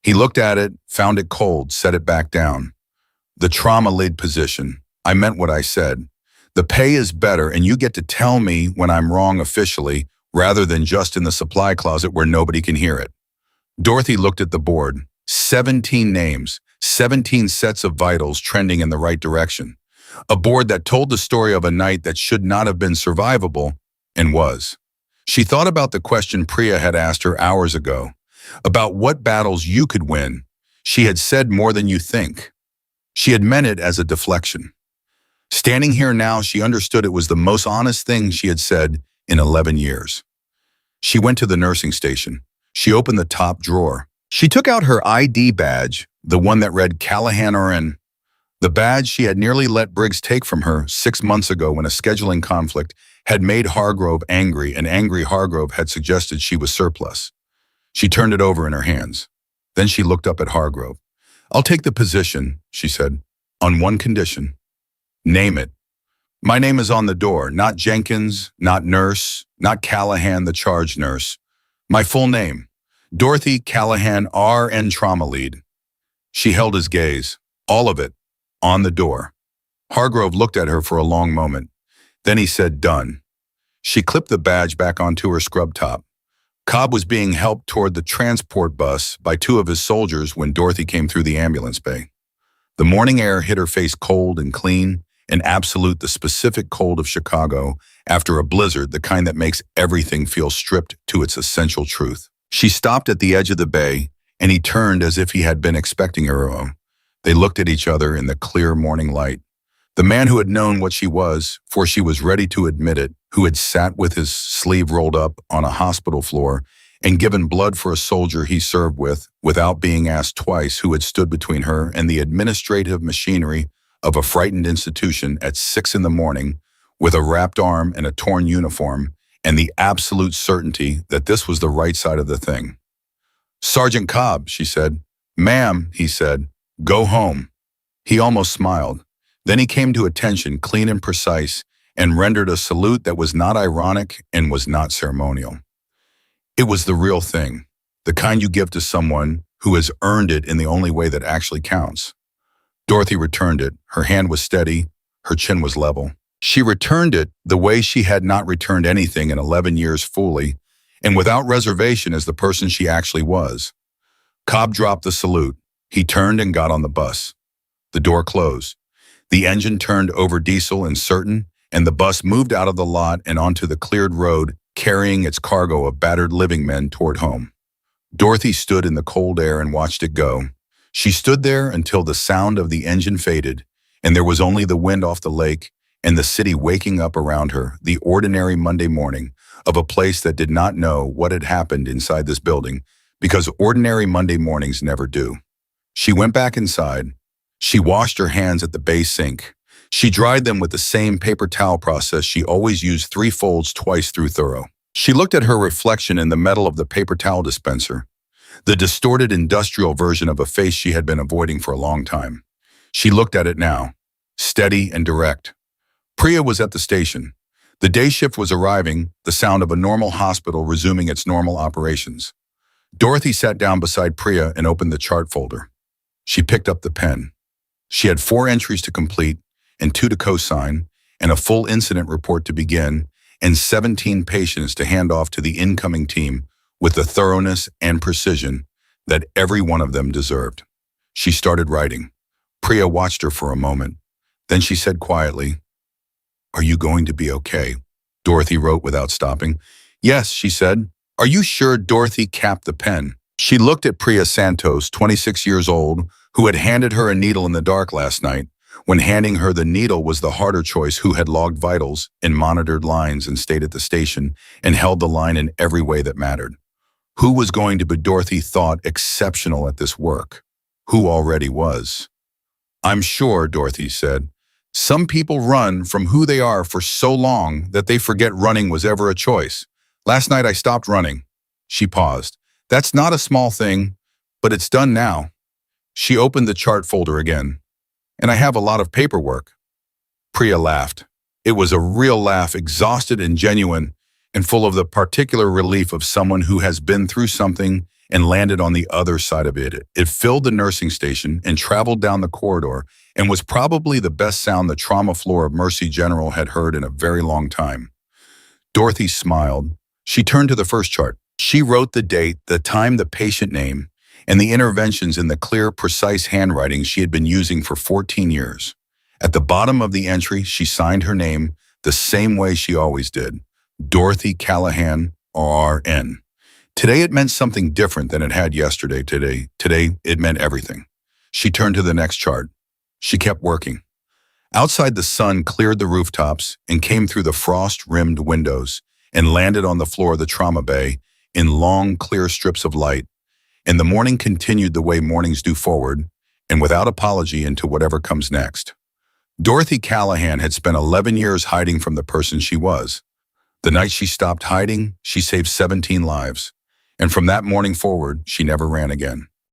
He looked at it, found it cold, set it back down. The trauma lid position. I meant what I said. The pay is better, and you get to tell me when I'm wrong officially, rather than just in the supply closet where nobody can hear it. Dorothy looked at the board. 17 names, 17 sets of vitals trending in the right direction. A board that told the story of a night that should not have been survivable, and was. She thought about the question Priya had asked her hours ago, about what battles you could win. She had said more than you think. She had meant it as a deflection. Standing here now, she understood it was the most honest thing she had said in 11 years. She went to the nursing station. She opened the top drawer. She took out her ID badge, the one that read Callahan RN. The badge she had nearly let Briggs take from her 6 months ago when a scheduling conflict had made Hargrove angry, and angry Hargrove had suggested she was surplus. She turned it over in her hands. Then she looked up at Hargrove. I'll take the position, she said, on one condition. Name it. My name is on the door, not Jenkins, not nurse, not Callahan, the charge nurse. My full name, Dorothy Callahan, RN trauma lead. She held his gaze, all of it, on the door. Hargrove looked at her for a long moment. Then he said, done. She clipped the badge back onto her scrub top. Cobb was being helped toward the transport bus by 2 of his soldiers when Dorothy came through the ambulance bay. The morning air hit her face cold and clean, and absolute the specific cold of Chicago after a blizzard, the kind that makes everything feel stripped to its essential truth. She stopped at the edge of the bay, and he turned as if he had been expecting her. They looked at each other in the clear morning light. The man who had known what she was, for she was ready to admit it, who had sat with his sleeve rolled up on a hospital floor and given blood for a soldier he served with, without being asked twice, who had stood between her and the administrative machinery of a frightened institution at 6 in the morning, with a wrapped arm and a torn uniform, and the absolute certainty that this was the right side of the thing. Sergeant Cobb, she said. Ma'am, he said, go home. He almost smiled. Then he came to attention, clean and precise, and rendered a salute that was not ironic and was not ceremonial. It was the real thing, the kind you give to someone who has earned it in the only way that actually counts. Dorothy returned it. Her hand was steady. Her chin was level. She returned it the way she had not returned anything in 11 years fully, and without reservation as the person she actually was. Cobb dropped the salute. He turned and got on the bus. The door closed. The engine turned over diesel and certain, and the bus moved out of the lot and onto the cleared road, carrying its cargo of battered living men toward home. Dorothy stood in the cold air and watched it go. She stood there until the sound of the engine faded, and there was only the wind off the lake and the city waking up around her, the ordinary Monday morning of a place that did not know what had happened inside this building, because ordinary Monday mornings never do. She went back inside. She washed her hands at the bay sink. She dried them with the same paper towel process she always used, 3 folds twice through thorough. She looked at her reflection in the metal of the paper towel dispenser, the distorted industrial version of a face she had been avoiding for a long time. She looked at it now, steady and direct. Priya was at the station. The day shift was arriving, the sound of a normal hospital resuming its normal operations. Dorothy sat down beside Priya and opened the chart folder. She picked up the pen. She had 4 entries to complete and 2 to co-sign, and a full incident report to begin, and 17 patients to hand off to the incoming team with the thoroughness and precision that every one of them deserved. She started writing. Priya watched her for a moment. Then she said quietly, "Are you going to be okay?" Dorothy wrote without stopping. "Yes," she said. "Are you sure?" Dorothy capped the pen. She looked at Priya Santos, 26 years old, who had handed her a needle in the dark last night. When handing her the needle was the harder choice, who had logged vitals and monitored lines and stayed at the station and held the line in every way that mattered. Who was going to be, Dorothy thought, exceptional at this work? Who already was? "I'm sure," Dorothy said. "Some people run from who they are for so long that they forget running was ever a choice. Last night I stopped running." She paused. "That's not a small thing, but it's done now." She opened the chart folder again. "And I have a lot of paperwork." Priya laughed. It was a real laugh, exhausted and genuine, and full of the particular relief of someone who has been through something and landed on the other side of it. It filled the nursing station and traveled down the corridor and was probably the best sound the trauma floor of Mercy General had heard in a very long time. Dorothy smiled. She turned to the first chart. She wrote the date, the time, the patient name, and the interventions in the clear, precise handwriting she had been using for 14 years. At the bottom of the entry, she signed her name the same way she always did, Dorothy Callahan, RN. Today it meant something different than it had yesterday. Today it meant everything. She turned to the next chart. She kept working. Outside, the sun cleared the rooftops and came through the frost-rimmed windows and landed on the floor of the trauma bay in long, clear strips of light. And the morning continued the way mornings do, forward, and without apology, into whatever comes next. Dorothy Callahan had spent 11 years hiding from the person she was. The night she stopped hiding, she saved 17 lives. And from that morning forward, she never ran again.